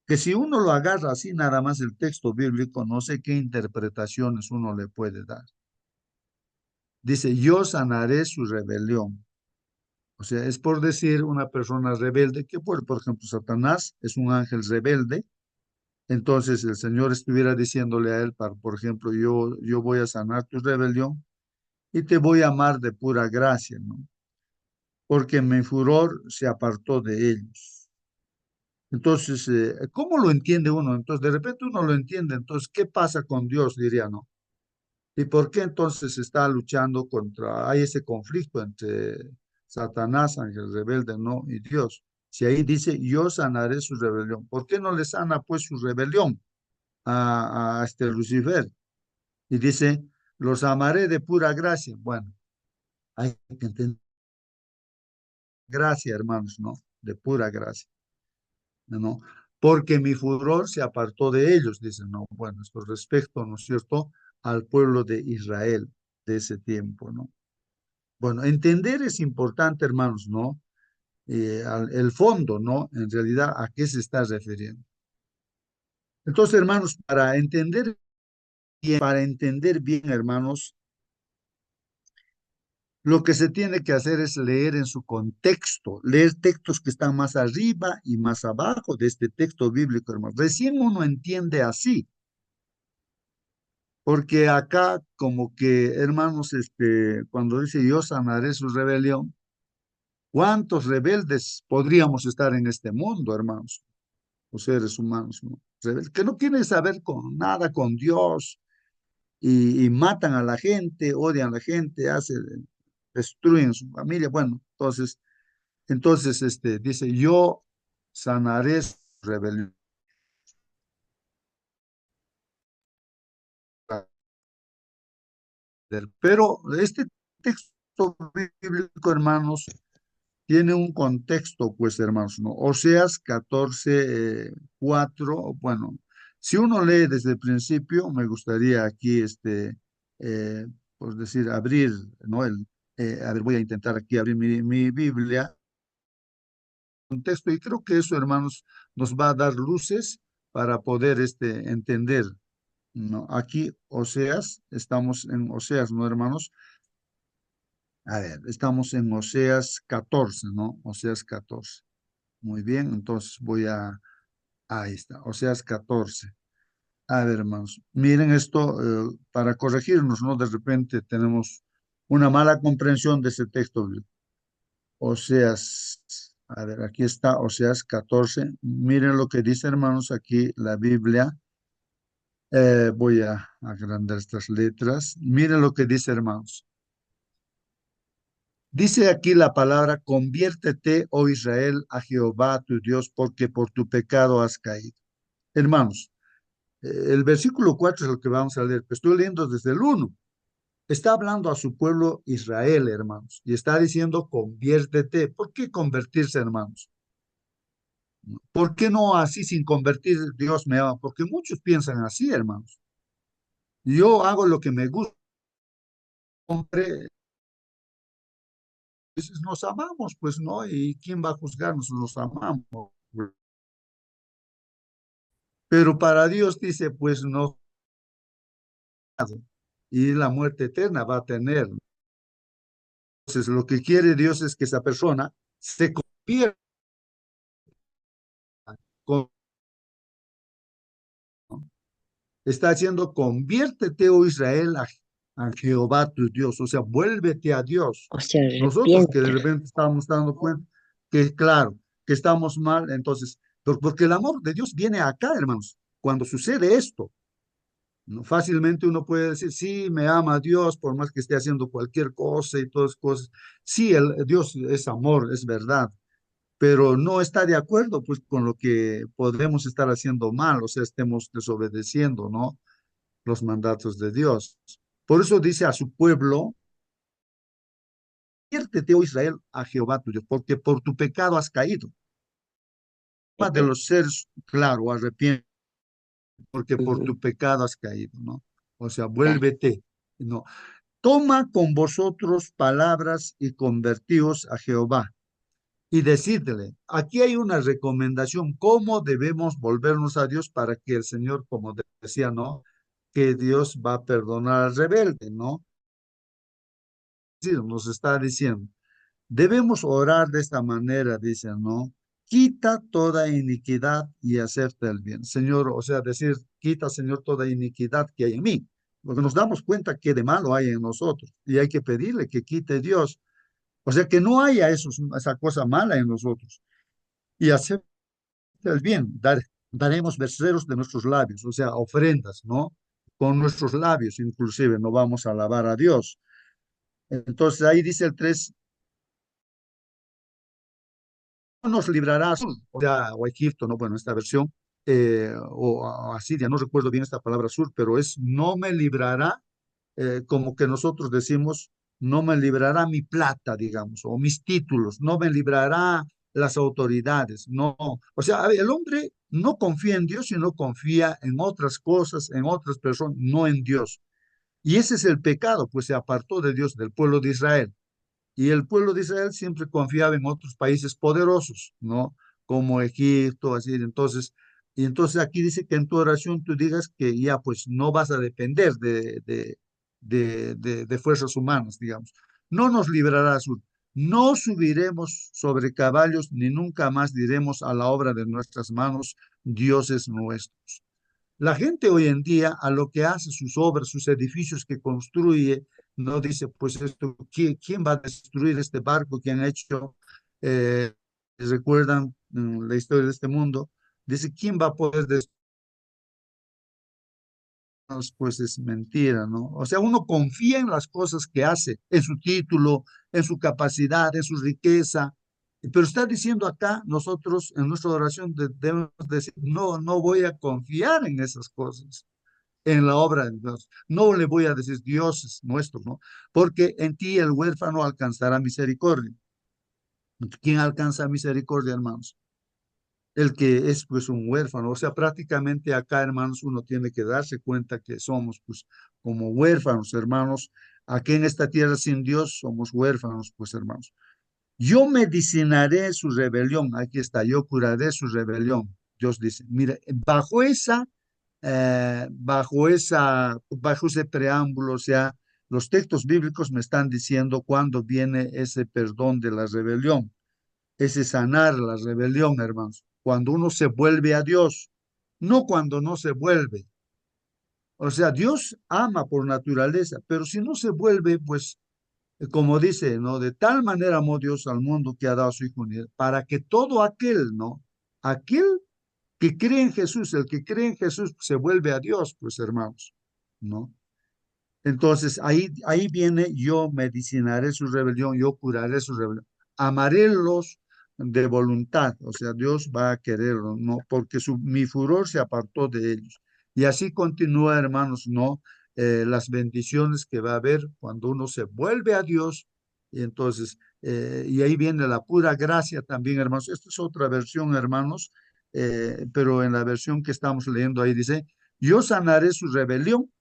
que si uno lo agarra así nada más el texto bíblico, no sé qué interpretaciones uno le puede dar. Dice, yo sanaré su rebelión. O sea, es por decir una persona rebelde, que por ejemplo, Satanás es un ángel rebelde. Entonces el Señor estuviera diciéndole a él, por ejemplo, yo voy a sanar tu rebelión y te voy a amar de pura gracia, ¿no? Porque mi furor se apartó de ellos. Entonces, ¿cómo lo entiende uno? Entonces, de repente uno lo entiende. Entonces, ¿qué pasa con Dios? Diría, ¿no? ¿Y por qué entonces está luchando hay ese conflicto entre Satanás, ángel rebelde, ¿no? Y Dios? Si ahí dice, yo sanaré su rebelión. ¿Por qué no le sana pues su rebelión a este Lucifer? Y dice, los amaré de pura gracia. Bueno, hay que entender gracia, hermanos, ¿no? De pura gracia, ¿no? Porque mi furor se apartó de ellos, dicen, ¿no? Bueno, esto respecto, ¿no es cierto?, al pueblo de Israel de ese tiempo, ¿no? Bueno, entender es importante, hermanos, ¿no? El fondo, ¿no? En realidad, ¿a qué se está refiriendo? Entonces, hermanos, para entender bien, hermanos, lo que se tiene que hacer es leer en su contexto, leer textos que están más arriba y más abajo de este texto bíblico, hermanos. Recién uno entiende así, porque acá como que, hermanos, cuando dice yo sanaré su rebelión, ¿cuántos rebeldes podríamos estar en este mundo, hermanos? Los seres humanos, ¿no? Rebeldes, que no quieren saber con nada con Dios y matan a la gente, odian a la gente, destruyen su familia. Bueno, entonces, dice, yo sanaré su rebelión. Pero este texto bíblico, hermanos, tiene un contexto, pues, hermanos, ¿no? Oseas 14:4. Bueno, si uno lee desde el principio, me gustaría aquí, pues decir, abrir, ¿no? A ver, voy a intentar aquí abrir mi Biblia, contexto, y creo que eso, hermanos, nos va a dar luces para poder, entender, ¿no? Aquí, Oseas, estamos en Oseas, ¿no, hermanos? A ver, estamos en Oseas 14, ¿no? Oseas 14. Muy bien, entonces ahí está, Oseas 14. A ver, hermanos, miren esto, para corregirnos, ¿no? De repente tenemos una mala comprensión de ese texto bíblico. Oseas, A ver, aquí está Oseas 14. Miren lo que dice, hermanos, aquí la Biblia. Voy a agrandar estas letras. Miren lo que dice, hermanos. Dice aquí la palabra, conviértete, oh Israel, a Jehová tu Dios, porque por tu pecado has caído. Hermanos, el versículo 4 es lo que vamos a leer, pero estoy leyendo desde el 1. Está hablando a su pueblo Israel, hermanos, y está diciendo, conviértete. ¿Por qué convertirse, hermanos? ¿Por qué no así sin convertir Dios me ama? Porque muchos piensan así, hermanos. Yo hago lo que me gusta, hombre, pues, nos amamos, pues no, ¿y quién va a juzgarnos? Nos amamos. Pero para Dios dice, pues no, y la muerte eterna va a tener. Entonces, lo que quiere Dios es que esa persona se convierta con, está diciendo, conviértete, oh Israel, a Jehová tu Dios, o sea, vuélvete a Dios. O se Nosotros que de arrepienta. repente estamos dando cuenta que, claro, que estamos mal, entonces, porque el amor de Dios viene acá, hermanos, cuando sucede esto. ¿No? Fácilmente uno puede decir, sí, me ama Dios, por más que esté haciendo cualquier cosa y todas cosas. Sí, Dios es amor, es verdad, pero no está de acuerdo pues con lo que podemos estar haciendo mal, o sea, estemos desobedeciendo, ¿no? Los mandatos de Dios. Por eso dice a su pueblo, conviértete, oh Israel, a Jehová tu Dios, porque por tu pecado has caído. De los seres, claro, arrepiente, porque por Ujú, tu pecado has caído, ¿no? O sea, ya. vuélvete, ¿no? Toma con vosotros palabras y convertíos a Jehová y decidle, aquí hay una recomendación, cómo debemos volvernos a Dios para que el Señor, como decía, ¿no? Que Dios va a perdonar al rebelde, ¿no? Sí, nos está diciendo, debemos orar de esta manera, dice, ¿no? Quita toda iniquidad y hacerte el bien. Señor, o sea, decir, quita, Señor, toda iniquidad que hay en mí. Porque nos damos cuenta que de malo hay en nosotros y hay que pedirle que quite Dios. O sea, que no haya esa cosa mala en nosotros y hacer el bien. Daremos beceros de nuestros labios, o sea, ofrendas, ¿no? Con nuestros labios, inclusive, no vamos a alabar a Dios. Entonces ahí dice el 3, no nos librarás, o sea, o Egipto, ¿no? Bueno, esta versión, o Asiria, no recuerdo bien esta palabra sur, pero es no me librará, como que nosotros decimos, no me librará mi plata, digamos, o mis títulos, no me librará las autoridades, no. O sea, a ver, el hombre no confía en Dios, sino confía en otras cosas, en otras personas, no en Dios. Y ese es el pecado, pues se apartó de Dios, del pueblo de Israel. Y el pueblo de Israel siempre confiaba en otros países poderosos, ¿no? Como Egipto, así. Y entonces aquí dice que en tu oración tú digas que ya pues no vas a depender de fuerzas humanas, digamos. No nos librarás, no subiremos sobre caballos, ni nunca más diremos a la obra de nuestras manos, dioses nuestros. La gente hoy en día a lo que hace sus obras, sus edificios que construye, no dice, pues esto, ¿quién va a destruir este barco que han hecho? Eh, ¿Recuerdan la historia de este mundo? Dice, ¿quién va a poder destruirnos? Pues es mentira, ¿no? O sea, uno confía en las cosas que hace, en su título, en su capacidad, en su riqueza, pero está diciendo acá, nosotros en nuestra oración debemos decir, no, no voy a confiar en esas cosas en la obra de Dios. No le voy a decir Dios es nuestro, ¿no? Porque en ti el huérfano alcanzará misericordia. ¿Quién alcanza misericordia, hermanos? El que es pues un huérfano. O sea, prácticamente acá, hermanos, uno tiene que darse cuenta que somos pues como huérfanos, hermanos. Aquí en esta tierra sin Dios somos huérfanos, pues hermanos. Yo medicinaré su rebelión. Aquí está, yo curaré su rebelión. Dios dice, mire, bajo ese preámbulo, o sea, los textos bíblicos me están diciendo cuándo viene ese perdón de la rebelión, ese sanar la rebelión, hermanos, cuando uno se vuelve a Dios, no cuando no se vuelve. O sea, Dios ama por naturaleza, pero si no se vuelve, pues como dice, ¿no? De tal manera amó Dios al mundo que ha dado a su Hijo unido, para que todo aquel, ¿no? Aquel que cree en Jesús, el que cree en Jesús se vuelve a Dios, pues hermanos, ¿no? Entonces ahí viene, yo medicinaré su rebelión, yo curaré su rebelión. Amarélos de voluntad, o sea, Dios va a quererlo, ¿no? Porque mi furor se apartó de ellos. Y así continúa, hermanos, ¿no? Las bendiciones que va a haber cuando uno se vuelve a Dios. Y entonces, y ahí viene la pura gracia también, hermanos. Esta es otra versión, hermanos, pero en la versión que estamos leyendo ahí dice, yo sanaré su rebelión,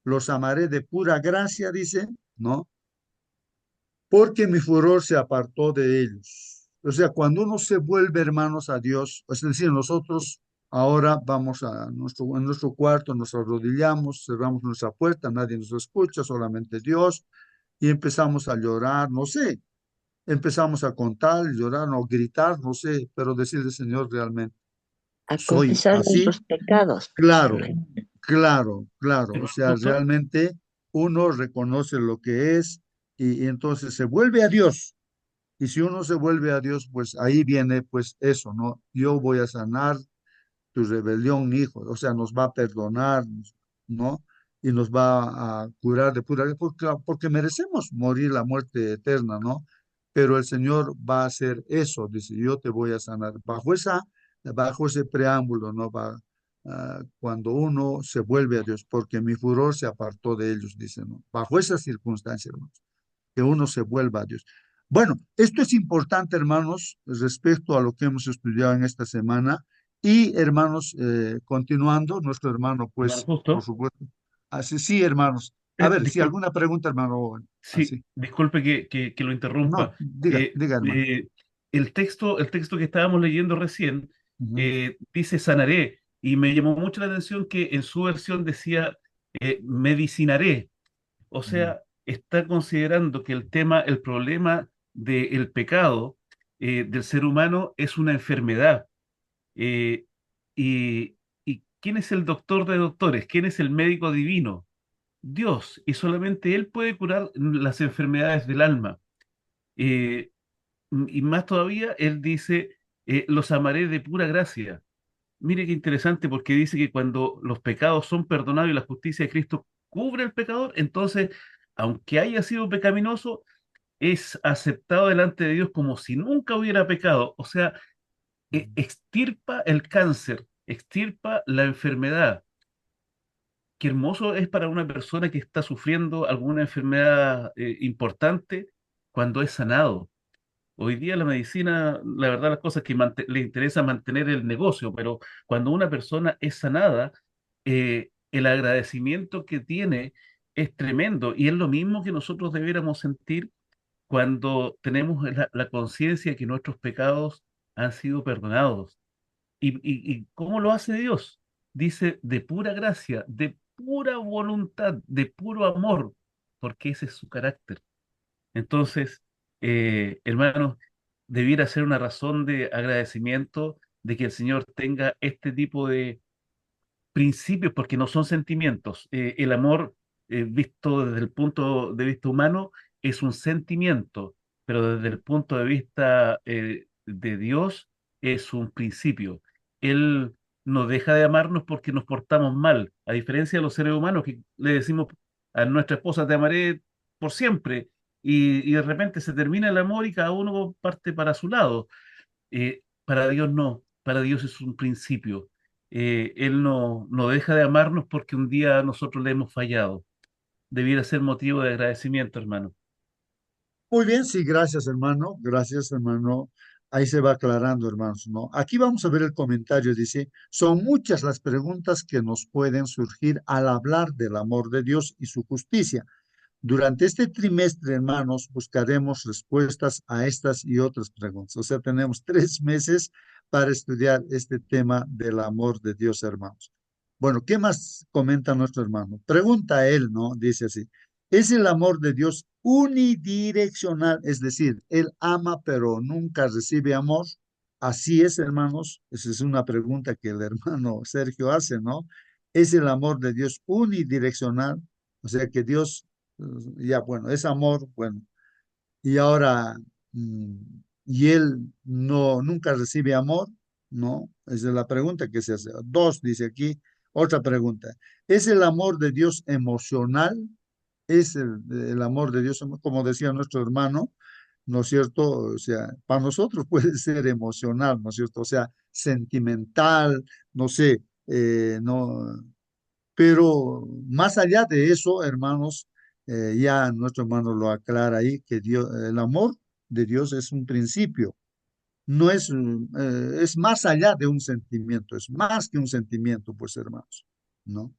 los amaré de pura gracia, dice, ¿no? Porque mi furor se apartó de ellos. O sea, cuando uno se vuelve, hermanos, a Dios, es decir, nosotros ahora vamos en nuestro cuarto, nos arrodillamos, cerramos nuestra puerta, nadie nos escucha, solamente Dios, y empezamos a llorar, no sé, empezamos a contar, llorar o gritar, no sé, pero decirle, Señor, realmente, A soy confesar así. nuestros pecados, Claro, hermano. claro. O Hermano sea, pastor, realmente uno reconoce lo que es y entonces se vuelve a Dios. Y si uno se vuelve a Dios, pues ahí viene pues eso, ¿no? Yo voy a sanar tu rebelión, hijo. O sea, nos va a perdonar, ¿no? Y nos va a curar de pura, porque merecemos morir la muerte eterna, ¿no? Pero el Señor va a hacer eso, dice, yo te voy a sanar. Bajo ese preámbulo, ¿no? Cuando uno se vuelve a Dios, porque mi furor se apartó de ellos, dice, ¿no? Bajo esas circunstancias, hermanos, que uno se vuelva a Dios. Bueno, esto es importante, hermanos, respecto a lo que hemos estudiado en esta semana. Y, hermanos, continuando, nuestro hermano, hermano pues, por justo, supuesto. Así, sí, hermanos. A ver, si disculpe, alguna pregunta, hermano, sí, así. disculpe que lo No, interrumpa. diga, Eh, diga, hermano. el texto que estábamos leyendo recién Ujú, dice sanaré, y me llamó mucho la atención que en su versión decía medicinaré. O ujú, sea, está considerando que el problema del pecado del ser humano es una enfermedad. Eh, y, ¿Y quién es el doctor de doctores? ¿Quién es el médico divino? Dios. Y solamente Él puede curar las enfermedades del alma. Eh, y más todavía, Él dice, los amaré de pura gracia. Mire qué interesante, porque dice que cuando los pecados son perdonados y la justicia de Cristo cubre al pecador, entonces, aunque haya sido pecaminoso, es aceptado delante de Dios como si nunca hubiera pecado. O sea, extirpa el cáncer, extirpa la enfermedad. Qué hermoso es para una persona que está sufriendo alguna enfermedad importante cuando es sanado. Hoy día la medicina, la verdad, las cosas que le interesa mantener el negocio, pero cuando una persona es sanada, el agradecimiento que tiene es tremendo y es lo mismo que nosotros debiéramos sentir cuando tenemos la conciencia de que nuestros pecados han sido perdonados. ¿Y cómo lo hace Dios? Dice de pura gracia, de pura voluntad, de puro amor, porque ese es su carácter. Entonces, hermanos, debiera ser una razón de agradecimiento de que el Señor tenga este tipo de principios, porque no son sentimientos. El amor, visto desde el punto de vista humano, es un sentimiento, pero desde el punto de vista de Dios es un principio. Él no deja de amarnos porque nos portamos mal, a diferencia de los seres humanos que le decimos a nuestra esposa, te amaré por siempre, y de repente se termina el amor y cada uno parte para su lado. Para Dios no, para Dios es un principio. Él no deja de amarnos porque un día nosotros le hemos fallado. Debiera ser motivo de agradecimiento, hermano. muy bien, sí, gracias, hermano. Gracias, hermano. Ahí se va aclarando, hermanos, ¿no? Aquí vamos a ver el comentario. Dice, son muchas las preguntas que nos pueden surgir al hablar del amor de Dios y su justicia. Durante este trimestre, hermanos, buscaremos respuestas a estas y otras preguntas. O sea, tenemos 3 meses para estudiar este tema del amor de Dios, hermanos. Bueno, ¿qué más comenta nuestro hermano? Pregunta él, ¿no? Dice así, ¿es el amor de Dios unidireccional? Es decir, él ama pero nunca recibe amor. Así es, hermanos. Esa es una pregunta que el hermano Sergio hace, ¿no? ¿Es el amor de Dios unidireccional? O sea, que Dios ya, bueno, es amor, bueno, y ahora, mm, y él no, nunca recibe amor, ¿no? Esa es la pregunta que se hace. Dos, dice aquí, otra pregunta. ¿Es el amor de Dios emocional? ¿Es el amor de Dios, como decía nuestro hermano, ¿no es cierto? O sea, para nosotros puede ser emocional, ¿no es cierto? O sea, sentimental, no sé, no, pero más allá de eso, hermanos, ya nuestro hermano lo aclara ahí, que Dios, el amor de Dios es un principio, no es, es más allá de un sentimiento, es más que un sentimiento, pues, hermanos, ¿no?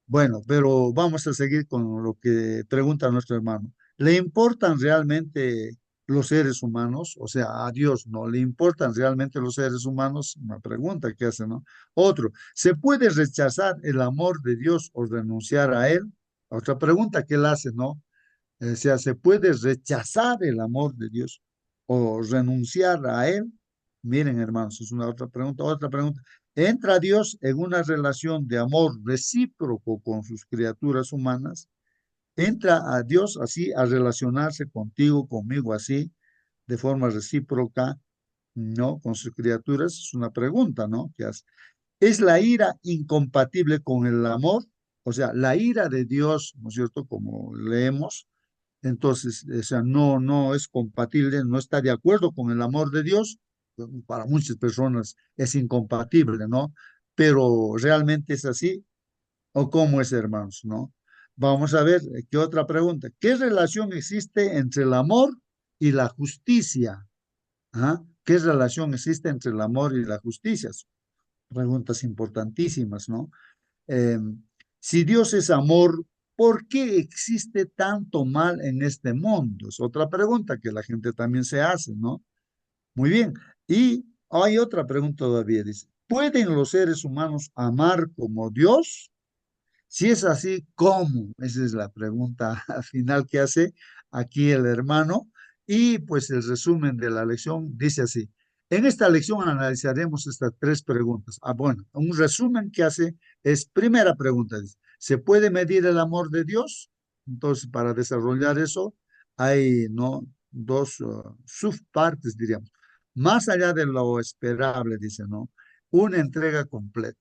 Bueno, pero vamos a seguir con lo que pregunta nuestro hermano. ¿Le importan realmente los seres humanos? O sea, a Dios no le importan realmente los seres humanos. Una pregunta que hace, ¿no? Otro, ¿se puede rechazar el amor de Dios o renunciar a él? Otra pregunta que él hace, ¿no? O sea, ¿se puede rechazar el amor de Dios o renunciar a él? Miren, hermanos, es una otra pregunta. Otra pregunta. ¿Entra Dios en una relación de amor recíproco con sus criaturas humanas? ¿Entra a Dios así a relacionarse contigo, conmigo así, de forma recíproca, ¿no? Con sus criaturas? Es una pregunta, ¿no? ¿Qué hace? ¿Es la ira incompatible con el amor? O sea, la ira de Dios, ¿no es cierto? Como leemos, entonces, o sea, no, no es compatible, no está de acuerdo con el amor de Dios. Para muchas personas es incompatible, ¿no? Pero realmente es así, ¿o cómo es, hermanos? ¿No? Vamos a ver, ¿qué otra pregunta? ¿Qué relación existe entre el amor y la justicia? ¿Ah? ¿Qué relación existe entre el amor y la justicia? Son preguntas importantísimas, ¿no? Eh, si Dios es amor, ¿por qué existe tanto mal en este mundo? Es otra pregunta que la gente también se hace, ¿no? Muy bien. Y hay otra pregunta todavía, dice, ¿pueden los seres humanos amar como Dios? Si es así, ¿cómo? Esa es la pregunta final que hace aquí el hermano. Y pues el resumen de la lección dice así. En esta lección analizaremos estas tres preguntas. Bueno, un resumen que hace es, primera pregunta, dice, ¿se puede medir el amor de Dios? Entonces, para desarrollar eso, hay, ¿no? Dos subpartes, diríamos. Más allá de lo esperable, dice, ¿no? Una entrega completa.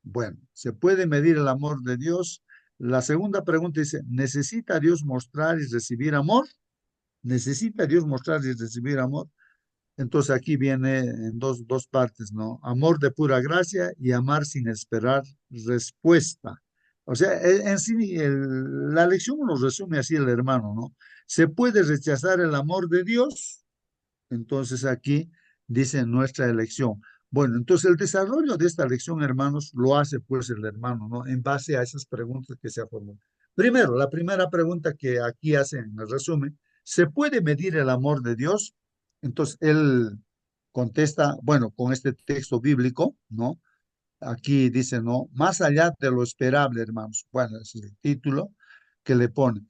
Bueno, ¿se puede medir el amor de Dios? La segunda pregunta dice, ¿necesita Dios mostrar y recibir amor? ¿Necesita Dios mostrar y recibir amor? Entonces aquí viene en dos partes, ¿no? Amor de pura gracia y amar sin esperar respuesta. O sea, en sí, la lección nos resume así el hermano, ¿no? ¿Se puede rechazar el amor de Dios? Entonces aquí dice nuestra elección. Bueno, entonces el desarrollo de esta lección, hermanos, lo hace pues el hermano, ¿no? En base a esas preguntas que se ha formado. Primero, la primera pregunta que aquí hace en el resumen, ¿se puede medir el amor de Dios? Entonces él contesta, bueno, con este texto bíblico, ¿no? Aquí dice, ¿no? Más allá de lo esperable, hermanos. Bueno, ese es el título que le pone.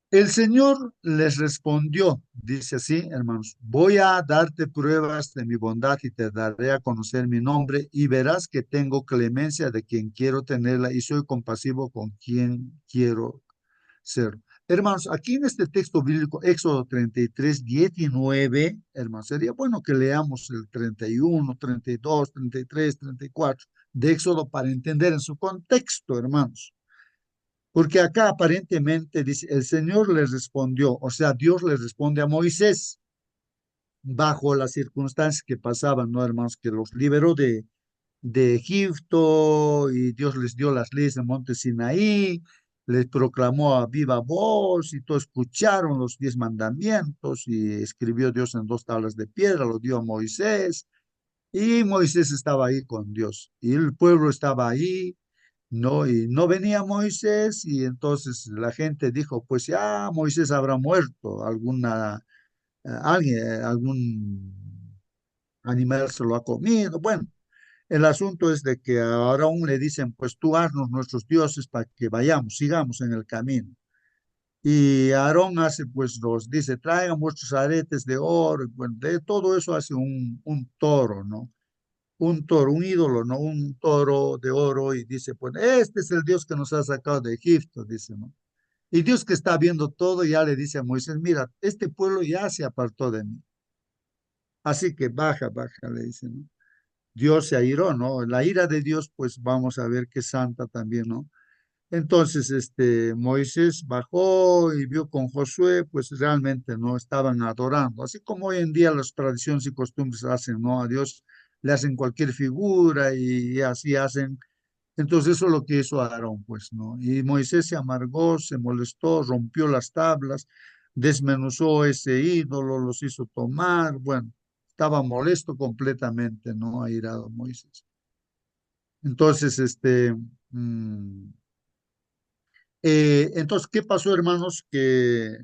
El Señor les respondió, dice así, hermanos, voy a darte pruebas de mi bondad y te daré a conocer mi nombre y verás que tengo clemencia de quien quiero tenerla y soy compasivo con quien quiero ser. Hermanos, aquí en este texto bíblico, Éxodo 33, 19, hermanos, sería bueno que leamos el 31, 32, 33, 34 de Éxodo para entender en su contexto, hermanos. Porque acá aparentemente dice, el Señor les respondió, o sea, Dios les responde a Moisés bajo las circunstancias que pasaban, ¿no, hermanos? Que los liberó de Egipto y Dios les dio las leyes del monte Sinaí, les proclamó a viva voz y todos escucharon los 10 mandamientos y escribió Dios en dos tablas de piedra, lo dio a Moisés y Moisés estaba ahí con Dios y el pueblo estaba ahí, no, y no venía Moisés y entonces la gente dijo, pues ya Moisés habrá muerto, algún animal se lo ha comido. Bueno, el asunto es de que ahora aún le dicen, pues tú haznos nuestros dioses para que vayamos, sigamos en el camino. Y Aarón hace, pues los dice, traigan vuestros aretes de oro, bueno, de todo eso hace un toro, ¿no? Un toro, un ídolo, ¿no? Un toro de oro y dice, pues este es el Dios que nos ha sacado de Egipto, dice, ¿no? Y Dios que está viendo todo ya le dice a Moisés, mira, este pueblo ya se apartó de mí. Así que baja, baja, le dice, ¿no? Dios se airó, ¿no? La ira de Dios, pues vamos a ver que es santa también, ¿no? Entonces, Moisés bajó y vio con Josué, pues realmente no estaban adorando, así como hoy en día las tradiciones y costumbres hacen, ¿no? A Dios le hacen cualquier figura y así hacen. Entonces eso es lo que hizo Aarón, pues, ¿no? Y Moisés se amargó, se molestó, rompió las tablas, desmenuzó ese ídolo, los hizo tomar, bueno, estaba molesto completamente, ¿no? Airado Moisés. Entonces, mm, entonces, ¿qué pasó, hermanos? Que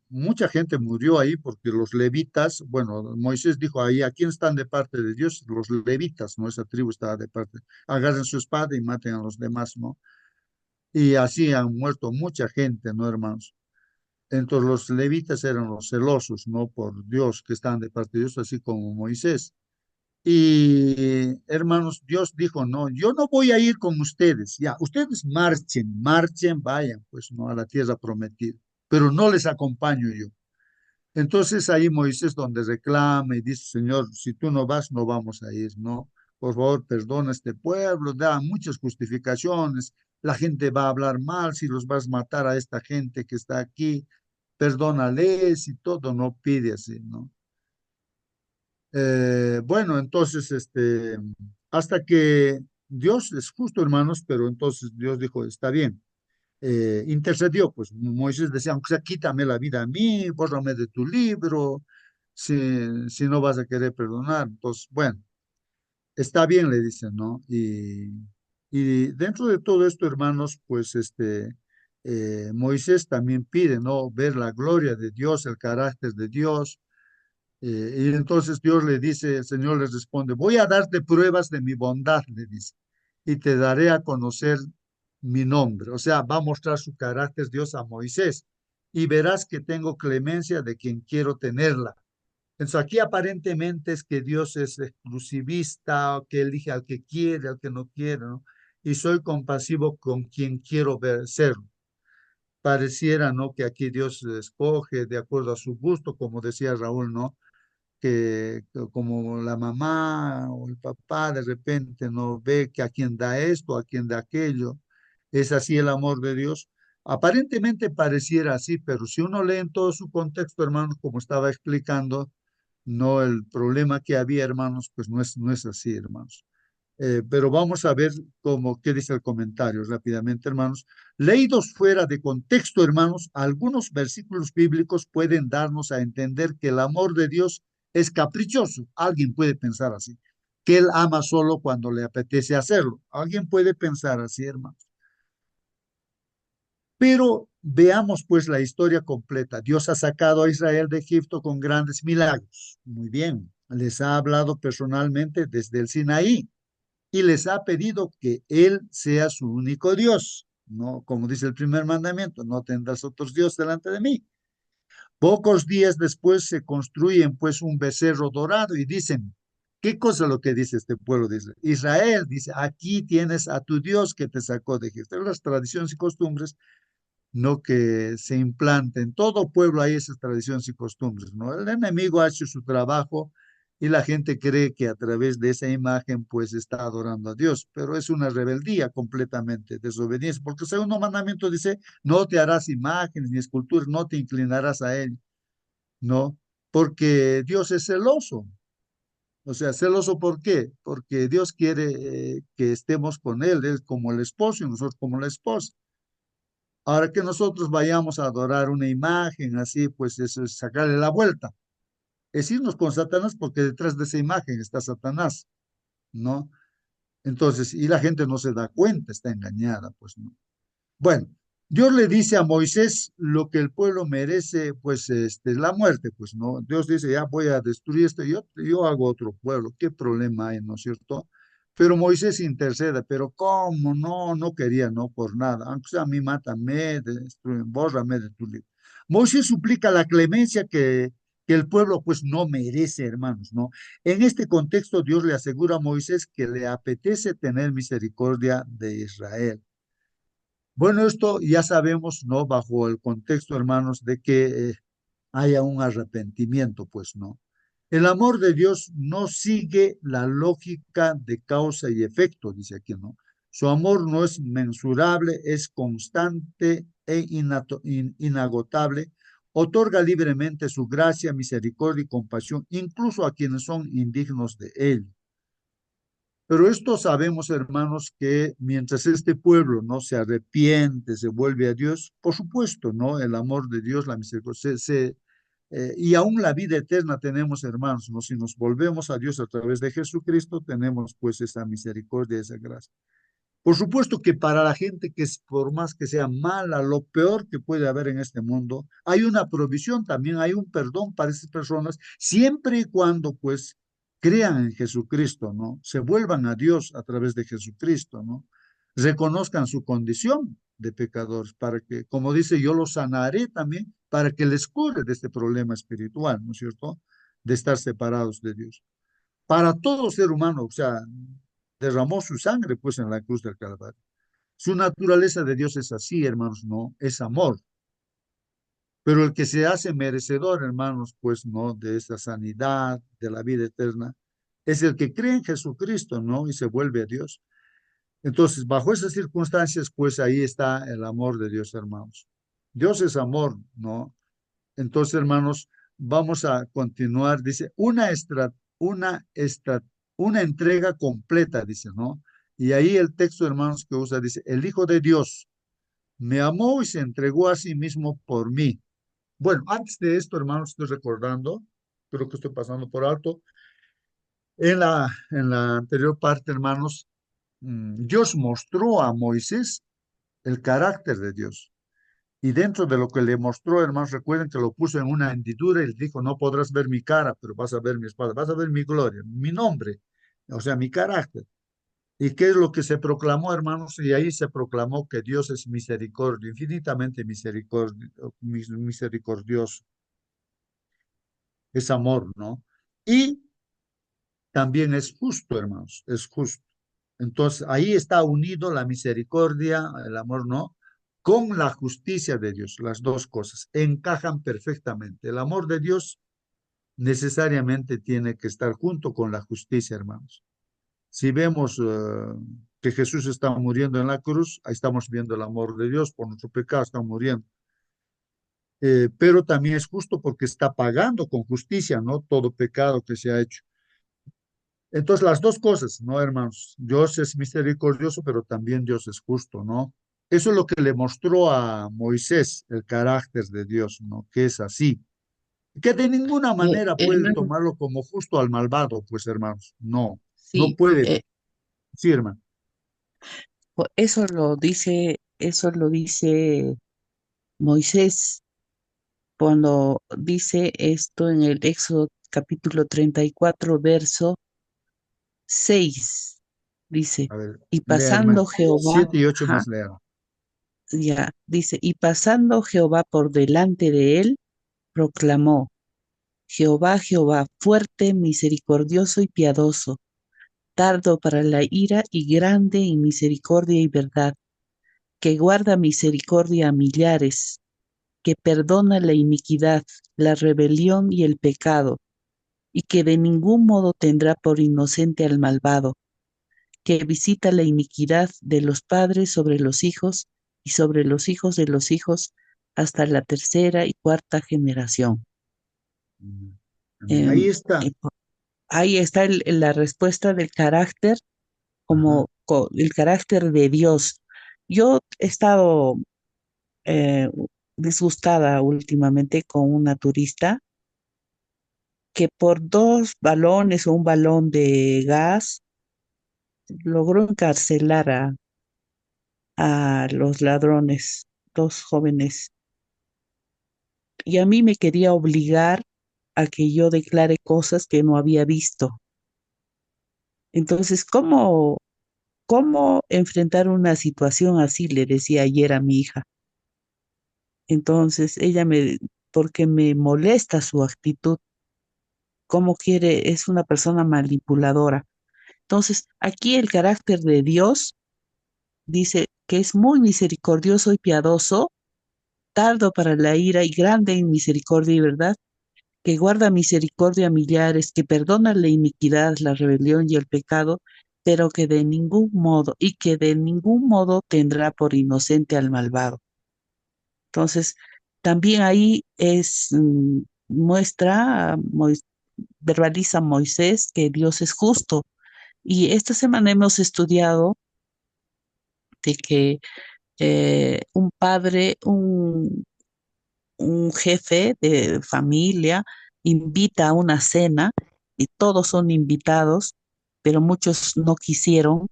mucha gente murió ahí porque los levitas, bueno, Moisés dijo ahí, ¿a quién están de parte de Dios? Los levitas, ¿no? Esa tribu estaba de parte. Agarren su espada y maten a los demás, ¿no? Y así han muerto mucha gente, ¿no, hermanos? Entonces los levitas eran los celosos, ¿no? Por Dios, que estaban de parte de Dios, así como Moisés. Y hermanos, Dios dijo, no, yo no voy a ir con ustedes, ya, ustedes marchen, marchen, vayan, pues, ¿no? A la tierra prometida, pero no les acompaño yo. Entonces ahí Moisés donde reclama y dice, Señor, si tú no vas, no vamos a ir, ¿no? Por favor, perdona a este pueblo, da muchas justificaciones, la gente va a hablar mal si los vas a matar a esta gente que está aquí, perdónales y todo, no pide así, ¿no? Bueno, entonces, hasta que Dios es justo, hermanos, pero entonces Dios dijo, está bien, intercedió, pues Moisés decía, aunque sea quítame la vida a mí, bórrame de tu libro, si no vas a querer perdonar. Entonces, bueno, está bien, le dicen, ¿no? Y dentro de todo esto, hermanos, pues Moisés también pide, ¿no? Ver la gloria de Dios, el carácter de Dios. Y entonces Dios le dice, el Señor les responde, voy a darte pruebas de mi bondad, le dice, y te daré a conocer mi nombre. O sea, va a mostrar su carácter Dios a Moisés y verás que tengo clemencia de quien quiero tenerla. Entonces aquí aparentemente es que Dios es exclusivista, que elige al que quiere, al que no quiere, ¿no? Y soy compasivo con quien quiero ver, ser. Pareciera, ¿no? Que aquí Dios escoge de acuerdo a su gusto, como decía Raúl, ¿no? Que como la mamá o el papá de repente no ve que a quien da esto, a quien da aquello, es así el amor de Dios. Aparentemente pareciera así, pero si uno lee en todo su contexto, hermanos, como estaba explicando, no el problema que había, hermanos, pues no es así, hermanos. Pero vamos a ver qué dice el comentario rápidamente, hermanos. Leídos fuera de contexto, hermanos, algunos versículos bíblicos pueden darnos a entender que el amor de Dios es caprichoso. Alguien puede pensar así, que Él ama solo cuando le apetece hacerlo. Alguien puede pensar así, hermanos. Pero veamos pues la historia completa. Dios ha sacado a Israel de Egipto con grandes milagros. Muy bien. Les ha hablado personalmente desde el Sinaí y les ha pedido que Él sea su único Dios. No, como dice el primer mandamiento, no tendrás otros dioses delante de mí. Pocos días después se construyen pues un becerro dorado y dicen, ¿qué cosa es lo que dice este pueblo de Israel? Israel dice, aquí tienes a tu Dios que te sacó de Egipto. Las tradiciones y costumbres no que se implante. En todo pueblo hay esas tradiciones y costumbres, ¿no? El enemigo ha hecho su trabajo y la gente cree que a través de esa imagen pues está adorando a Dios, pero es una rebeldía completamente, desobediencia, porque el segundo mandamiento dice, no te harás imágenes ni esculturas, no te inclinarás a él, ¿no? Porque Dios es celoso. O sea, celoso ¿por qué? Porque Dios quiere que estemos con Él, Él como el esposo y nosotros como la esposa. Ahora que nosotros vayamos a adorar una imagen así, pues eso es sacarle la vuelta. Es irnos con Satanás porque detrás de esa imagen está Satanás, ¿no? Entonces, y la gente no se da cuenta, está engañada, pues no. Bueno, Dios le dice a Moisés lo que el pueblo merece, pues la muerte, pues no. Dios dice, ya voy a destruir esto, yo hago otro pueblo, ¿qué problema hay, no es cierto? Pero Moisés intercede, pero ¿cómo? No, no quería, no por nada. Aunque sea a mí, mátame, bórrame de tu libro. Moisés suplica la clemencia que el pueblo pues no merece, hermanos, ¿no? En este contexto, Dios le asegura a Moisés que le apetece tener misericordia de Israel. Bueno, esto ya sabemos, ¿no? Bajo el contexto, hermanos, de que haya un arrepentimiento, pues, ¿no? El amor de Dios no sigue la lógica de causa y efecto, dice aquí, ¿no? Su amor no es mensurable, es constante e inagotable. Otorga libremente su gracia, misericordia y compasión, incluso a quienes son indignos de él. Pero esto sabemos, hermanos, que mientras este pueblo no se arrepiente, se vuelve a Dios, por supuesto, ¿no? El amor de Dios, la misericordia, y aún la vida eterna tenemos, hermanos, ¿no? Si nos volvemos a Dios a través de Jesucristo, tenemos pues esa misericordia, esa gracia. Por supuesto que para la gente que es, por más que sea mala, lo peor que puede haber en este mundo, hay una provisión también, hay un perdón para esas personas, siempre y cuando pues crean en Jesucristo, ¿no? Se vuelvan a Dios a través de Jesucristo, ¿no? Reconozcan su condición de pecadores para que, como dice, yo los sanaré también para que les cure de este problema espiritual, ¿no es cierto? De estar separados de Dios. Para todo ser humano, o sea, derramó su sangre pues en la cruz del Calvario. Su naturaleza de Dios es así, hermanos, no, es amor. Pero el que se hace merecedor, hermanos, pues no, de esta sanidad, de la vida eterna, es el que cree en Jesucristo, ¿no? Y se vuelve a Dios. Entonces, bajo esas circunstancias, pues ahí está el amor de Dios, hermanos. Dios es amor, ¿no? Entonces, hermanos, vamos a continuar. Dice, una entrega completa, dice, ¿no? Y ahí el texto, hermanos, que usa, dice, el Hijo de Dios me amó y se entregó a sí mismo por mí. Bueno, antes de esto, hermanos, estoy recordando, creo que estoy pasando por alto, en la anterior parte, hermanos, Dios mostró a Moisés el carácter de Dios. Y dentro de lo que le mostró, hermanos, recuerden que lo puso en una hendidura y le dijo, no podrás ver mi cara, pero vas a ver mi espada, vas a ver mi gloria, mi nombre, o sea, mi carácter. ¿Y qué es lo que se proclamó, hermanos? Y ahí se proclamó que Dios es misericordia, infinitamente misericordioso, es amor, ¿no? Y también es justo, hermanos, es justo. Entonces, ahí está unido la misericordia, el amor, ¿no? Con la justicia de Dios, las dos cosas encajan perfectamente. El amor de Dios necesariamente tiene que estar junto con la justicia, hermanos. Si vemos que Jesús está muriendo en la cruz, ahí estamos viendo el amor de Dios por nuestro pecado, está muriendo. Pero también es justo porque está pagando con justicia, ¿no? Todo pecado que se ha hecho. Entonces, las dos cosas, ¿no, hermanos? Dios es misericordioso, pero también Dios es justo, ¿no? Eso es lo que le mostró a Moisés el carácter de Dios, ¿no? Que es así. Que de ninguna manera puede Hermano, tomarlo como justo al malvado, pues, hermanos. No, no sí, puede. Sí, hermano. eso lo dice Moisés cuando dice esto en el Éxodo capítulo 34 verso 6. Dice, A ver, y léame. pasando Jehová, 7 y 8 ajá, más lea. ya, dice, y pasando Jehová por delante de él, proclamó, Jehová, Jehová, fuerte, misericordioso y piadoso, tardo para la ira y grande en misericordia y verdad, que guarda misericordia a millares, que perdona la iniquidad, la rebelión y el pecado, y que de ningún modo tendrá por inocente al malvado, que visita la iniquidad de los padres sobre los hijos y sobre los hijos de los hijos hasta la tercera y cuarta generación. Amén. Ahí Em, está. eh, Ahí está la respuesta del carácter, Ajá. como el carácter de Dios. Yo he estado eh, disgustada últimamente con una turista que por dos balones o un balón de gas logró encarcelar a los ladrones, dos jóvenes, y a mí me quería obligar a que yo declare cosas que no había visto. Entonces, ¿cómo enfrentar una situación así? Le decía ayer a mi hija. Entonces, porque me molesta su actitud, cómo quiere, es una persona manipuladora. Entonces, aquí el carácter de Dios dice, que es muy misericordioso y piadoso, tardo para la ira y grande en misericordia y verdad, que guarda misericordia a millares, que perdona la iniquidad, la rebelión y el pecado, pero que de ningún modo tendrá por inocente al malvado. Entonces, también ahí muestra, verbaliza Moisés que Dios es justo. Y esta semana hemos estudiado de que un padre, un jefe de familia invita a una cena y todos son invitados, pero muchos no quisieron,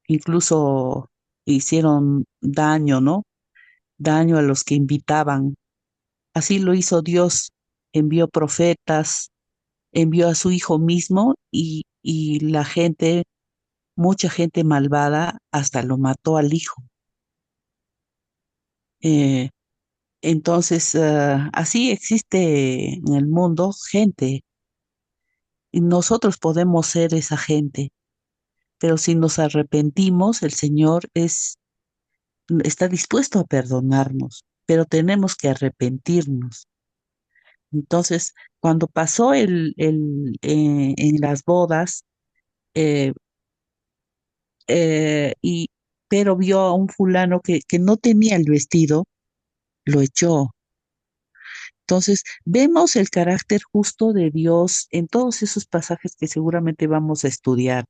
incluso hicieron daño, ¿no? Daño a los que invitaban. Así lo hizo Dios, envió profetas, envió a su hijo mismo y la gente, mucha gente malvada, hasta lo mató al hijo. Eh, entonces, así existe en el mundo gente y nosotros podemos ser esa gente, pero si nos arrepentimos, el Señor está dispuesto a perdonarnos, pero tenemos que arrepentirnos. Entonces, cuando pasó en las bodas, eh, y pero vio a un fulano que no tenía el vestido, lo echó. Entonces, vemos el carácter justo de Dios en todos esos pasajes que seguramente vamos a estudiar.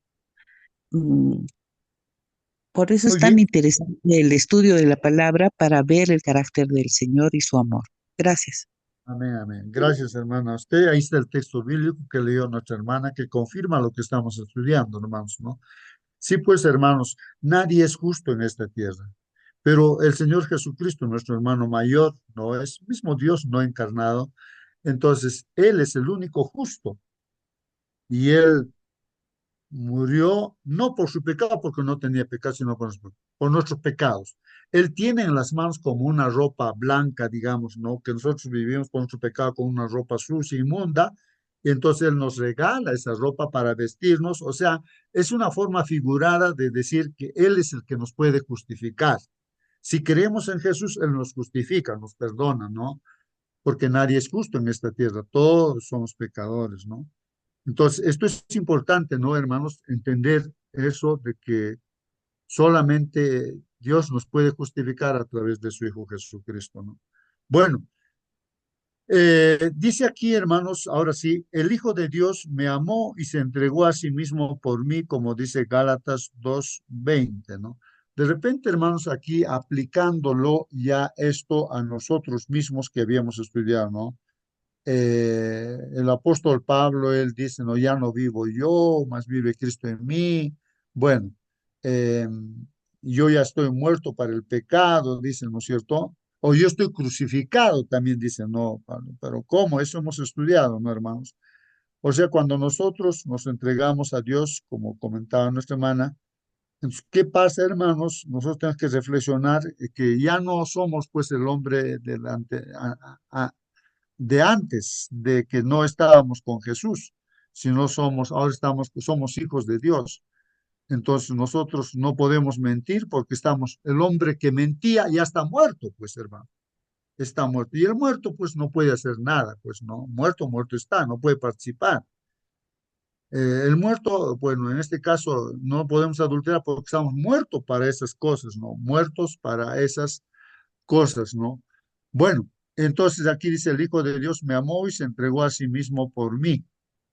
Mm, Por eso es Muy tan bien. interesante el estudio de la palabra para ver el carácter del Señor y su amor. Gracias. Amén, amén. Gracias, hermana. Usted, ahí está el texto bíblico que leyó nuestra hermana, que confirma lo que estamos estudiando, hermanos, ¿no? Sí, pues, hermanos, nadie es justo en esta tierra, pero el Señor Jesucristo, nuestro hermano mayor, no es mismo Dios no encarnado, entonces Él es el único justo y Él murió no por su pecado, porque no tenía pecado, sino por nuestros pecados. Él tiene en las manos como una ropa blanca, digamos, ¿no? Que nosotros vivimos por nuestro pecado con una ropa sucia, inmunda, y entonces Él nos regala esa ropa para vestirnos. O sea, es una forma figurada de decir que Él es el que nos puede justificar. Si creemos en Jesús, Él nos justifica, nos perdona, ¿no? Porque nadie es justo en esta tierra, todos somos pecadores, ¿no? Entonces, esto es importante, ¿no, hermanos? Entender eso de que solamente Dios nos puede justificar a través de su Hijo Jesucristo, ¿no? Bueno, dice aquí, hermanos, ahora sí, el Hijo de Dios me amó y se entregó a sí mismo por mí, como dice Gálatas 2:20, ¿no? De repente, hermanos, aquí aplicándolo ya esto a nosotros mismos que habíamos estudiado, ¿no? El apóstol Pablo, él dice, no, ya no vivo yo, más vive Cristo en mí. Bueno, eh, yo ya estoy muerto para el pecado, dice, ¿no es cierto? O yo estoy crucificado, también dice, no, Pablo, pero ¿cómo? Eso hemos estudiado, ¿no, hermanos? O sea, cuando nosotros nos entregamos a Dios, como comentaba nuestra hermana, entonces, ¿qué pasa, hermanos? Nosotros tenemos que reflexionar que ya no somos pues el hombre delante, de antes, de que no estábamos con Jesús, sino ahora somos hijos de Dios. Entonces nosotros no podemos mentir porque el hombre que mentía ya está muerto, pues hermano, está muerto. Y el muerto pues no puede hacer nada, pues no, muerto, muerto está, no puede participar. El muerto, bueno, en este caso no podemos adulterar porque estamos muertos para esas cosas, ¿no? Muertos para esas cosas, ¿no? Bueno, entonces aquí dice, el Hijo de Dios me amó y se entregó a sí mismo por mí,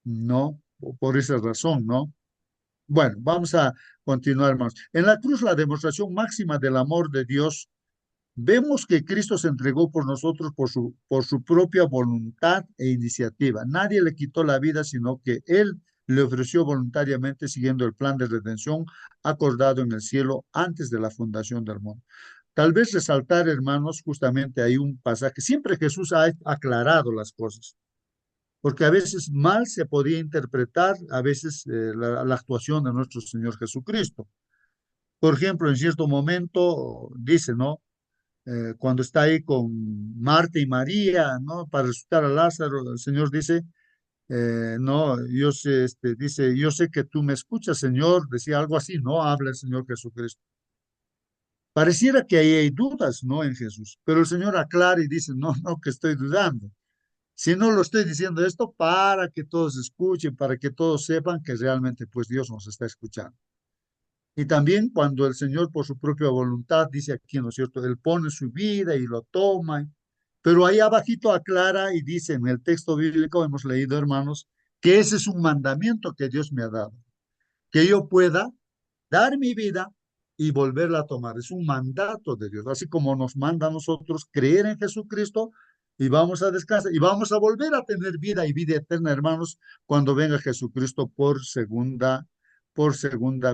¿no? Por esa razón, ¿no? Bueno, vamos a continuar, hermanos. En la cruz, la demostración máxima del amor de Dios, vemos que Cristo se entregó por nosotros por su propia voluntad e iniciativa. Nadie le quitó la vida, sino que Él le ofreció voluntariamente siguiendo el plan de redención acordado en el cielo antes de la fundación del mundo. Tal vez resaltar, hermanos, justamente hay un pasaje. Siempre Jesús ha aclarado las cosas, porque a veces mal se podía interpretar a veces la actuación de nuestro Señor Jesucristo. Por ejemplo, en cierto momento dice, ¿no? Cuando está ahí con Marta y María, ¿no? Para resucitar a Lázaro, el Señor dice, no, yo sé, dice, yo sé que tú me escuchas, Señor, decía algo así, no habla el Señor Jesucristo. Pareciera que ahí hay dudas, ¿no? En Jesús, pero el Señor aclara y dice, no, no, que estoy dudando. Si no lo estoy diciendo esto para que todos escuchen, para que todos sepan que realmente pues Dios nos está escuchando. Y también cuando el Señor por su propia voluntad dice aquí, ¿no es cierto? Él pone su vida y lo toma. Pero ahí abajito aclara y dice en el texto bíblico, hemos leído hermanos, que ese es un mandamiento que Dios me ha dado, que yo pueda dar mi vida y volverla a tomar. Es un mandato de Dios, así como nos manda a nosotros creer en Jesucristo y vamos a descansar y vamos a volver a tener vida y vida eterna, hermanos, cuando venga Jesucristo por segunda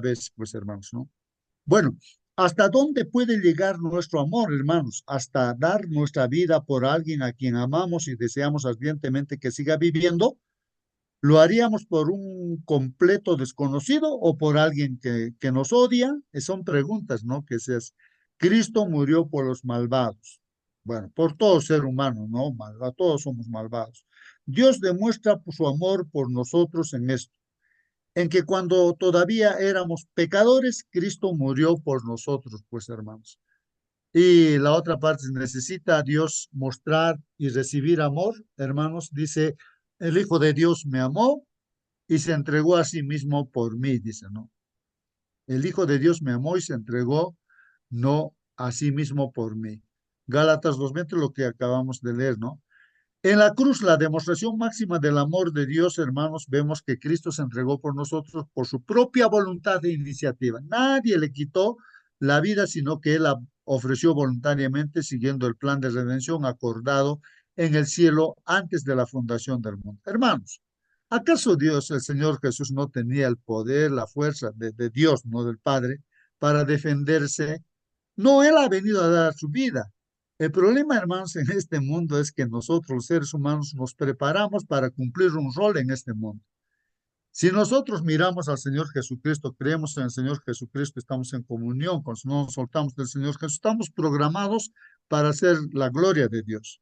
vez, pues hermanos, ¿no? Bueno, ¿hasta dónde puede llegar nuestro amor, hermanos? Hasta dar nuestra vida por alguien a quien amamos y deseamos ardientemente que siga viviendo. ¿Lo haríamos por un completo desconocido o por alguien que nos odia? Son preguntas, ¿no? Que seas. Cristo murió por los malvados. Bueno, por todo ser humano, ¿no? Malvado, todos somos malvados. Dios demuestra su amor por nosotros en esto, en que cuando todavía éramos pecadores, Cristo murió por nosotros, pues hermanos. Y la otra parte, necesita Dios mostrar y recibir amor, hermanos. Dice, el Hijo de Dios me amó y se entregó a sí mismo por mí, dice, ¿no? El Hijo de Dios me amó y se entregó, no a sí mismo por mí. Gálatas 2:20, lo que acabamos de leer, ¿no? En la cruz, la demostración máxima del amor de Dios, hermanos, vemos que Cristo se entregó por nosotros por su propia voluntad e iniciativa. Nadie le quitó la vida, sino que Él la ofreció voluntariamente siguiendo el plan de redención acordado en el cielo antes de la fundación del mundo. Hermanos, ¿acaso Dios, el Señor Jesús, no tenía el poder, la fuerza de Dios, no del Padre, para defenderse? No, Él ha venido a dar su vida. El problema, hermanos, en este mundo es que nosotros, los seres humanos, nos preparamos para cumplir un rol en este mundo. Si nosotros miramos al Señor Jesucristo, creemos en el Señor Jesucristo, estamos en comunión con, no nos soltamos del Señor Jesús, estamos programados para hacer la gloria de Dios.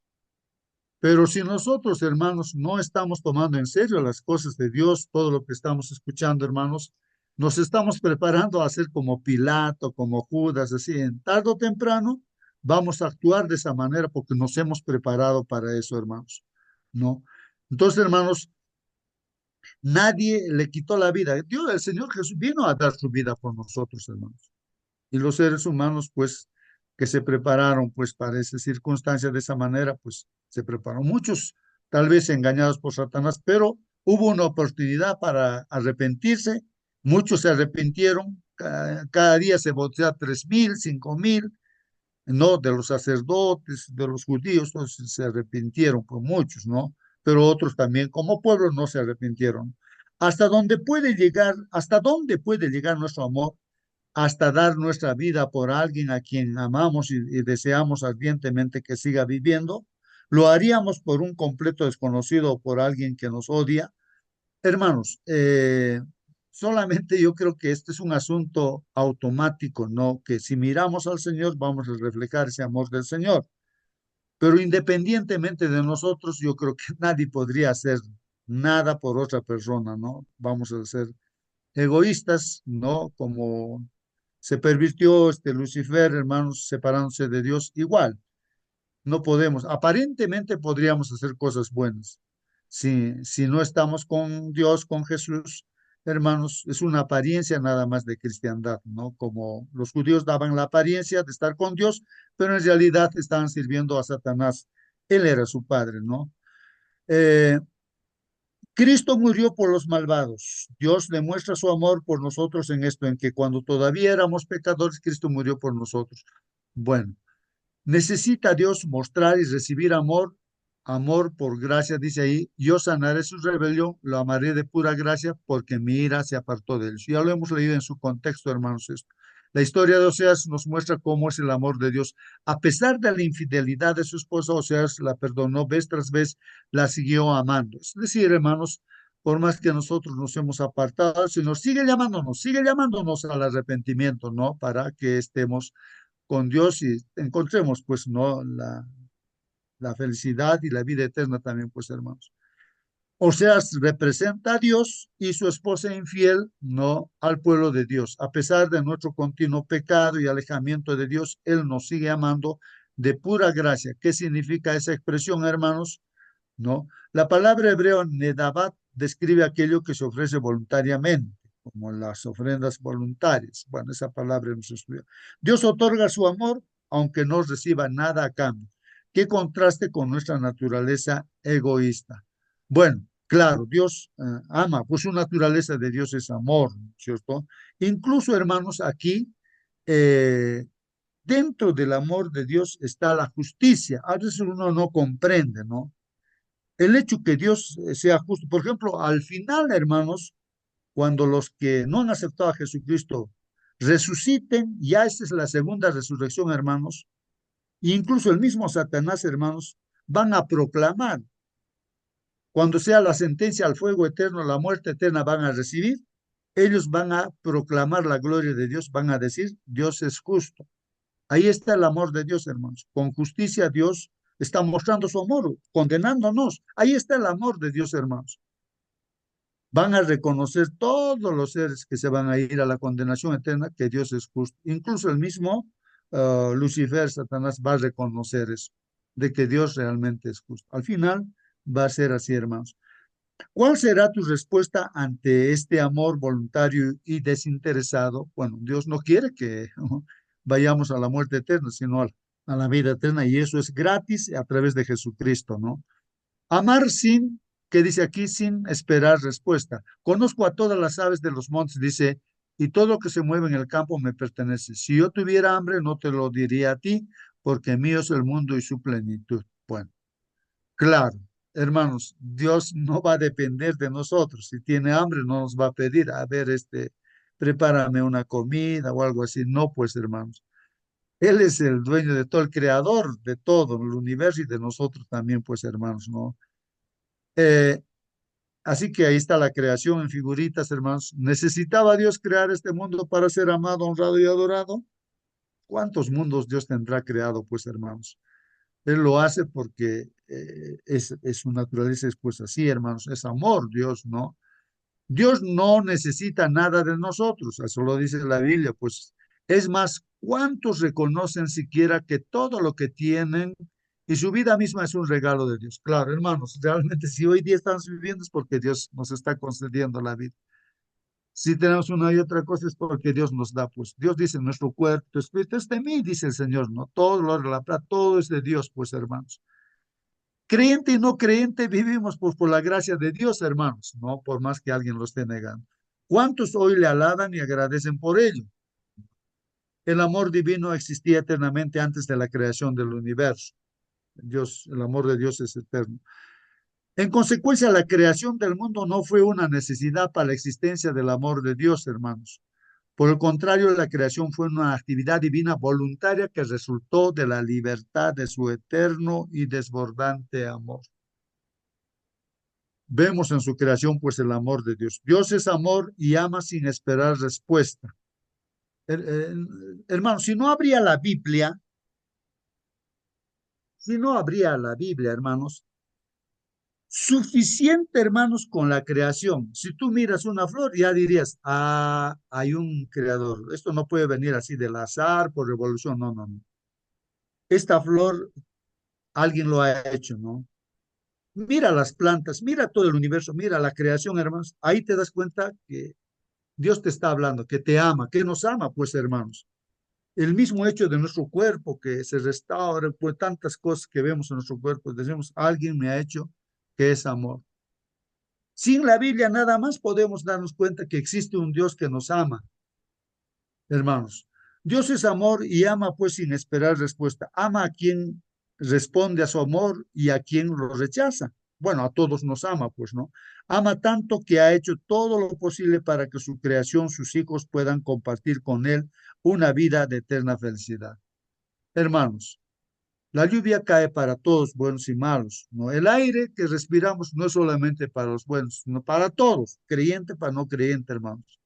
Pero si nosotros, hermanos, no estamos tomando en serio las cosas de Dios, todo lo que estamos escuchando, hermanos, nos estamos preparando a ser como Pilato, como Judas, así, en tarde o temprano vamos a actuar de esa manera porque nos hemos preparado para eso, hermanos, ¿no? Entonces, hermanos, nadie le quitó la vida. Dios, el Señor Jesús vino a dar su vida por nosotros, hermanos. Y los seres humanos, pues, que se prepararon, pues, para esa circunstancia de esa manera, pues, se prepararon. Muchos, tal vez engañados por Satanás, pero hubo una oportunidad para arrepentirse. Muchos se arrepintieron. Cada día se bautizaban 3,000, 5,000, ¿no? De los sacerdotes, de los judíos, entonces se arrepintieron, por muchos, ¿no? Pero otros también, como pueblo, no se arrepintieron. ¿Hasta dónde puede llegar nuestro amor? Hasta dar nuestra vida por alguien a quien amamos y deseamos ardientemente que siga viviendo. ¿Lo haríamos por un completo desconocido o por alguien que nos odia? Hermanos, solamente yo creo que este es un asunto automático, ¿no? Que si miramos al Señor, vamos a reflejar ese amor del Señor. Pero independientemente de nosotros, yo creo que nadie podría hacer nada por otra persona, ¿no? Vamos a ser egoístas, ¿no? Como se pervirtió este Lucifer, hermanos, separándose de Dios, igual. No podemos, aparentemente podríamos hacer cosas buenas. Si no estamos con Dios, con Jesús, hermanos, es una apariencia nada más de cristiandad, ¿no? Como los judíos daban la apariencia de estar con Dios, pero en realidad estaban sirviendo a Satanás. Él era su padre, ¿no? Eh, Cristo murió por los malvados. Dios demuestra su amor por nosotros en esto, en que cuando todavía éramos pecadores, Cristo murió por nosotros. Bueno, necesita Dios mostrar y recibir amor, amor por gracia, dice ahí, yo sanaré su rebelión, lo amaré de pura gracia, porque mi ira se apartó de él. Ya lo hemos leído en su contexto, hermanos, esto. La historia de Oseas nos muestra cómo es el amor de Dios. A pesar de la infidelidad de su esposa, Oseas la perdonó vez tras vez, la siguió amando. Es decir, hermanos, por más que nosotros nos hemos apartado, el Señor sigue llamándonos al arrepentimiento, ¿no? Para que estemos con Dios y encontremos, pues, ¿no? La felicidad y la vida eterna también, pues, hermanos. Oseas representa a Dios y su esposa infiel, no al pueblo de Dios. A pesar de nuestro continuo pecado y alejamiento de Dios, Él nos sigue amando de pura gracia. ¿Qué significa esa expresión, hermanos? ¿No? La palabra hebreo nedavat describe aquello que se ofrece voluntariamente, como las ofrendas voluntarias. Bueno, esa palabra nos estudia. Dios otorga su amor, aunque no reciba nada a cambio. ¿Qué contraste con nuestra naturaleza egoísta? Bueno, claro, Dios ama, pues su naturaleza de Dios es amor, ¿cierto? Incluso, hermanos, aquí, eh, dentro del amor de Dios está la justicia. A veces uno no comprende, ¿no? El hecho que Dios sea justo. Por ejemplo, al final, hermanos, cuando los que no han aceptado a Jesucristo resuciten, ya esta es la segunda resurrección, hermanos, e incluso el mismo Satanás, hermanos, van a proclamar, cuando sea la sentencia al fuego eterno, la muerte eterna van a recibir, ellos van a proclamar la gloria de Dios, van a decir, Dios es justo. Ahí está el amor de Dios, hermanos. Con justicia Dios está mostrando su amor, condenándonos. Ahí está el amor de Dios, hermanos. Van a reconocer todos los seres que se van a ir a la condenación eterna, que Dios es justo. Incluso el mismo Lucifer, Satanás, va a reconocer eso, de que Dios realmente es justo. Al final va a ser así, hermanos. ¿Cuál será tu respuesta ante este amor voluntario y desinteresado? Bueno, Dios no quiere que vayamos a la muerte eterna, sino a la vida eterna, y eso es gratis a través de Jesucristo, ¿no? Amar sin, que dice aquí, sin esperar respuesta. Conozco a todas las aves de los montes, dice, y todo lo que se mueve en el campo me pertenece. Si yo tuviera hambre, no te lo diría a ti, porque mío es el mundo y su plenitud. Bueno, claro, hermanos, Dios no va a depender de nosotros. Si tiene hambre, no nos va a pedir, a ver, prepárame una comida o algo así. No, pues, hermanos. Él es el dueño de todo, el creador de todo, el universo y de nosotros también, pues, hermanos, ¿no? Eh, Así que ahí está la creación en figuritas, hermanos. ¿Necesitaba Dios crear este mundo para ser amado, honrado y adorado? ¿Cuántos mundos Dios tendrá creado, pues, hermanos? Él lo hace porque es su naturaleza, es pues así, hermanos. Es amor, Dios, ¿no? Dios no necesita nada de nosotros, eso lo dice la Biblia, pues es más, ¿cuántos reconocen siquiera que todo lo que tienen y su vida misma es un regalo de Dios? Claro, hermanos, realmente si hoy día estamos viviendo es porque Dios nos está concediendo la vida. Si tenemos una y otra cosa es porque Dios nos da, pues Dios dice, nuestro cuerpo, tu espíritu es de mí, dice el Señor, ¿no? Todo lo de la plata, todo es de Dios, pues hermanos. Creyente y no creyente vivimos pues, por la gracia de Dios, hermanos, no por más que alguien lo esté negando. ¿Cuántos hoy le alaban y agradecen por ello? El amor divino existía eternamente antes de la creación del universo. Dios, el amor de Dios es eterno. En consecuencia, la creación del mundo no fue una necesidad para la existencia del amor de Dios, hermanos. Por el contrario, la creación fue una actividad divina voluntaria que resultó de la libertad de su eterno y desbordante amor. Vemos en su creación pues el amor de Dios. Dios es amor y ama sin esperar respuesta. Hermanos, si no habría la Biblia, hermanos, suficiente, hermanos, con la creación. Si tú miras una flor, ya dirías, ah, hay un creador. Esto no puede venir así del azar, por revolución. No, no, no. Esta flor, alguien lo ha hecho, ¿no? Mira las plantas, mira todo el universo, mira la creación, hermanos. Ahí te das cuenta que Dios te está hablando, que te ama, que nos ama, pues, hermanos. El mismo hecho de nuestro cuerpo que se restaura, pues tantas cosas que vemos en nuestro cuerpo, decimos, alguien me ha hecho que es amor. Sin la Biblia nada más podemos darnos cuenta que existe un Dios que nos ama, hermanos. Dios es amor y ama pues sin esperar respuesta. Ama a quien responde a su amor y a quien lo rechaza. Bueno, a todos nos ama, pues, ¿no? Ama tanto que ha hecho todo lo posible para que su creación, sus hijos puedan compartir con él una vida de eterna felicidad. Hermanos, la lluvia cae para todos, buenos y malos, ¿no? El aire que respiramos no es solamente para los buenos, sino para todos, creyente para no creyente, hermanos.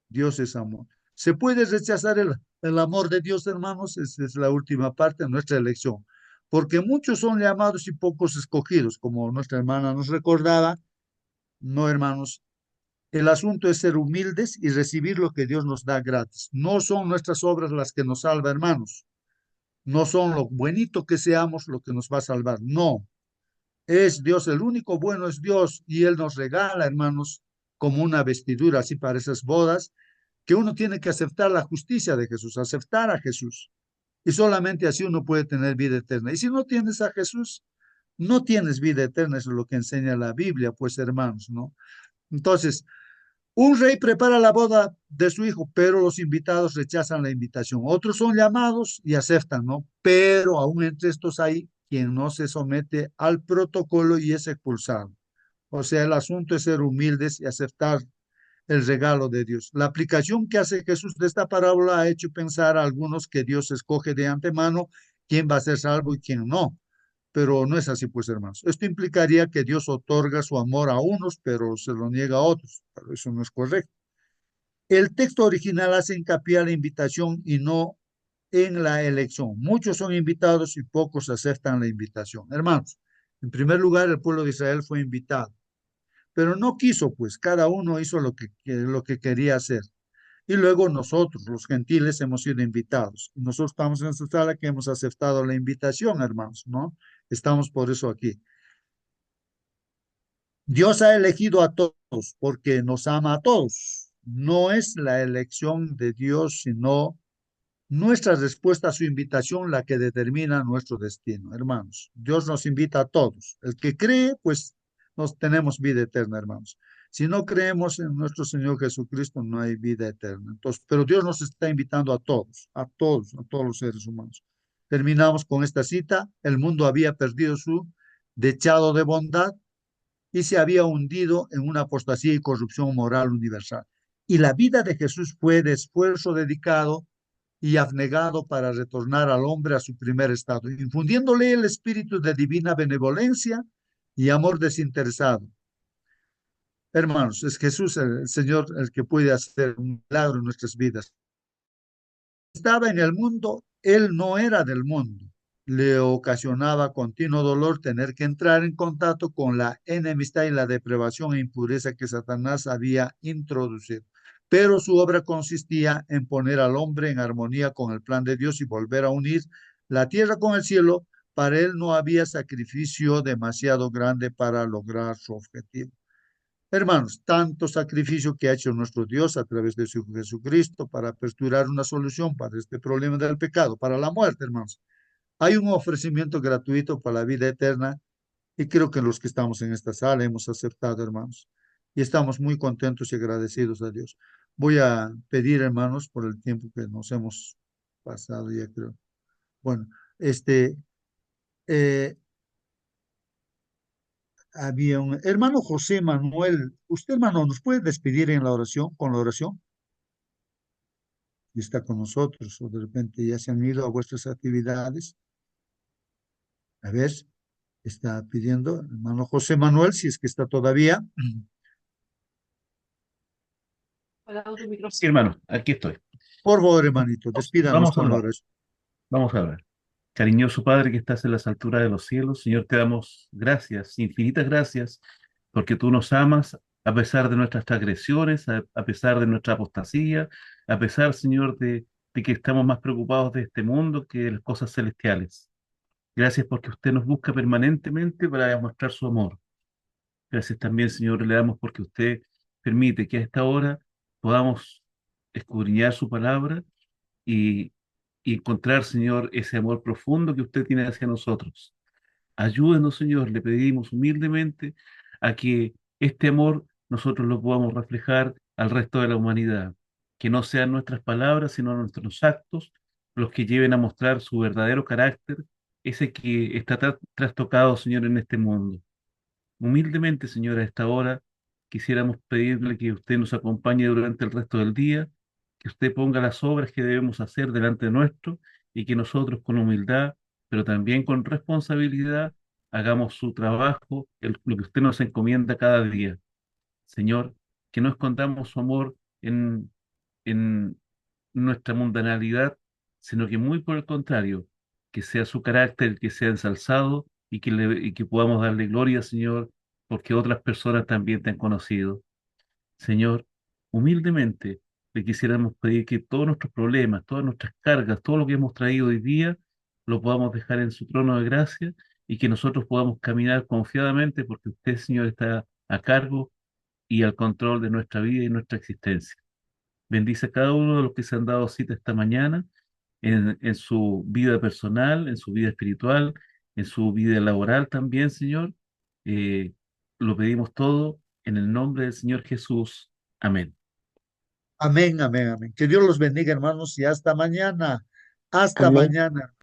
Dios es amor. ¿Se puede rechazar el amor de Dios, hermanos? Esa es la última parte de nuestra elección. Porque muchos son llamados y pocos escogidos, como nuestra hermana nos recordaba, No, hermanos. El asunto es ser humildes y recibir lo que Dios nos da gratis. No son nuestras obras las que nos salvan, hermanos. No son lo bonito que seamos lo que nos va a salvar. No, es Dios, el único bueno es Dios y Él nos regala, hermanos, como una vestidura así para esas bodas, que uno tiene que aceptar la justicia de Jesús, aceptar a Jesús. Y solamente así uno puede tener vida eterna. Y si no tienes a Jesús, no tienes vida eterna, eso es lo que enseña la Biblia, pues hermanos, ¿no? Entonces, un rey prepara la boda de su hijo, pero los invitados rechazan la invitación. Otros son llamados y aceptan, ¿no? Pero aún entre estos hay quien no se somete al protocolo y es expulsado. O sea, el asunto es ser humildes y aceptar el regalo de Dios. La aplicación que hace Jesús de esta parábola ha hecho pensar a algunos que Dios escoge de antemano quién va a ser salvo y quién no. Pero no es así, pues, hermanos. Esto implicaría que Dios otorga su amor a unos, pero se lo niega a otros. Pero eso no es correcto. El texto original hace hincapié a la invitación y no en la elección. Muchos son invitados y pocos aceptan la invitación. Hermanos, en primer lugar, el pueblo de Israel fue invitado, pero no quiso, pues cada uno hizo lo que quería hacer. Y luego nosotros, los gentiles, hemos sido invitados. Nosotros estamos en esta sala que hemos aceptado la invitación, hermanos, ¿no? Estamos por eso aquí. Dios ha elegido a todos porque nos ama a todos. No es la elección de Dios, sino nuestra respuesta a su invitación la que determina nuestro destino, hermanos. Dios nos invita a todos. El que cree, pues nos tenemos vida eterna, hermanos. Si no creemos en nuestro Señor Jesucristo, no hay vida eterna. Entonces, pero Dios nos está invitando a todos, a todos, a todos los seres humanos. Terminamos con esta cita. El mundo había perdido su dechado de bondad y se había hundido en una apostasía y corrupción moral universal. Y la vida de Jesús fue de esfuerzo dedicado y abnegado para retornar al hombre a su primer estado, infundiéndole el espíritu de divina benevolencia y amor desinteresado. Hermanos, es Jesús el Señor el que puede hacer un milagro en nuestras vidas. Estaba en el mundo, Él no era del mundo. Le ocasionaba continuo dolor tener que entrar en contacto con la enemistad y la depravación e impureza que Satanás había introducido. Pero su obra consistía en poner al hombre en armonía con el plan de Dios y volver a unir la tierra con el cielo. Para él no había sacrificio demasiado grande para lograr su objetivo. Hermanos, tanto sacrificio que ha hecho nuestro Dios a través de su Hijo Jesucristo para aperturar una solución para este problema del pecado, para la muerte, hermanos. Hay un ofrecimiento gratuito para la vida eterna y creo que los que estamos en esta sala hemos aceptado, hermanos, y estamos muy contentos y agradecidos a Dios. Voy a pedir, hermanos, por el tiempo que nos hemos pasado ya, creo. Bueno, este, eh, había un hermano José Manuel. Usted, hermano, ¿nos puede despedir en la oración, con la oración? Y está con nosotros, o de repente ya se han ido a vuestras actividades. A ver, está pidiendo, hermano José Manuel, si es que está todavía. Apagado tu micrófono. Sí, hermano, aquí estoy. Por favor, hermanito, despídanos Vamos a con la hablar, oración. vamos a hablar. Cariñoso Padre que estás en las alturas de los cielos, Señor, te damos gracias, infinitas gracias, porque tú nos amas a pesar de nuestras transgresiones, a pesar de nuestra apostasía, a pesar, Señor, de que estamos más preocupados de este mundo que de las cosas celestiales. Gracias porque usted nos busca permanentemente para demostrar su amor. Gracias también, Señor, le damos porque usted permite que a esta hora podamos escudriñar su palabra y, y encontrar, Señor, ese amor profundo que usted tiene hacia nosotros. Ayúdenos, Señor, le pedimos humildemente a que este amor nosotros lo podamos reflejar al resto de la humanidad. Que no sean nuestras palabras, sino nuestros actos los que lleven a mostrar su verdadero carácter, ese que está trastocado, Señor, en este mundo. Humildemente, Señor, a esta hora quisiéramos pedirle que usted nos acompañe durante el resto del día, que usted ponga las obras que debemos hacer delante de nuestro y que nosotros con humildad, pero también con responsabilidad, hagamos su trabajo, lo que usted nos encomienda cada día. Señor, que no escondamos su amor en nuestra mundanalidad, sino que muy por el contrario, que sea su carácter el que sea ensalzado y que podamos darle gloria, Señor, porque otras personas también te han conocido. Señor, humildemente le quisiéramos pedir que todos nuestros problemas, todas nuestras cargas, todo lo que hemos traído hoy día, lo podamos dejar en su trono de gracia y que nosotros podamos caminar confiadamente porque usted, Señor, está a cargo y al control de nuestra vida y nuestra existencia. Bendice a cada uno de los que se han dado cita esta mañana en su vida personal, en su vida espiritual, en su vida laboral también, Señor. Eh, lo pedimos todo en el nombre del Señor Jesús. Amén. Amén, amén, amén. Que Dios los bendiga, hermanos, y hasta mañana. Hasta Amén. mañana.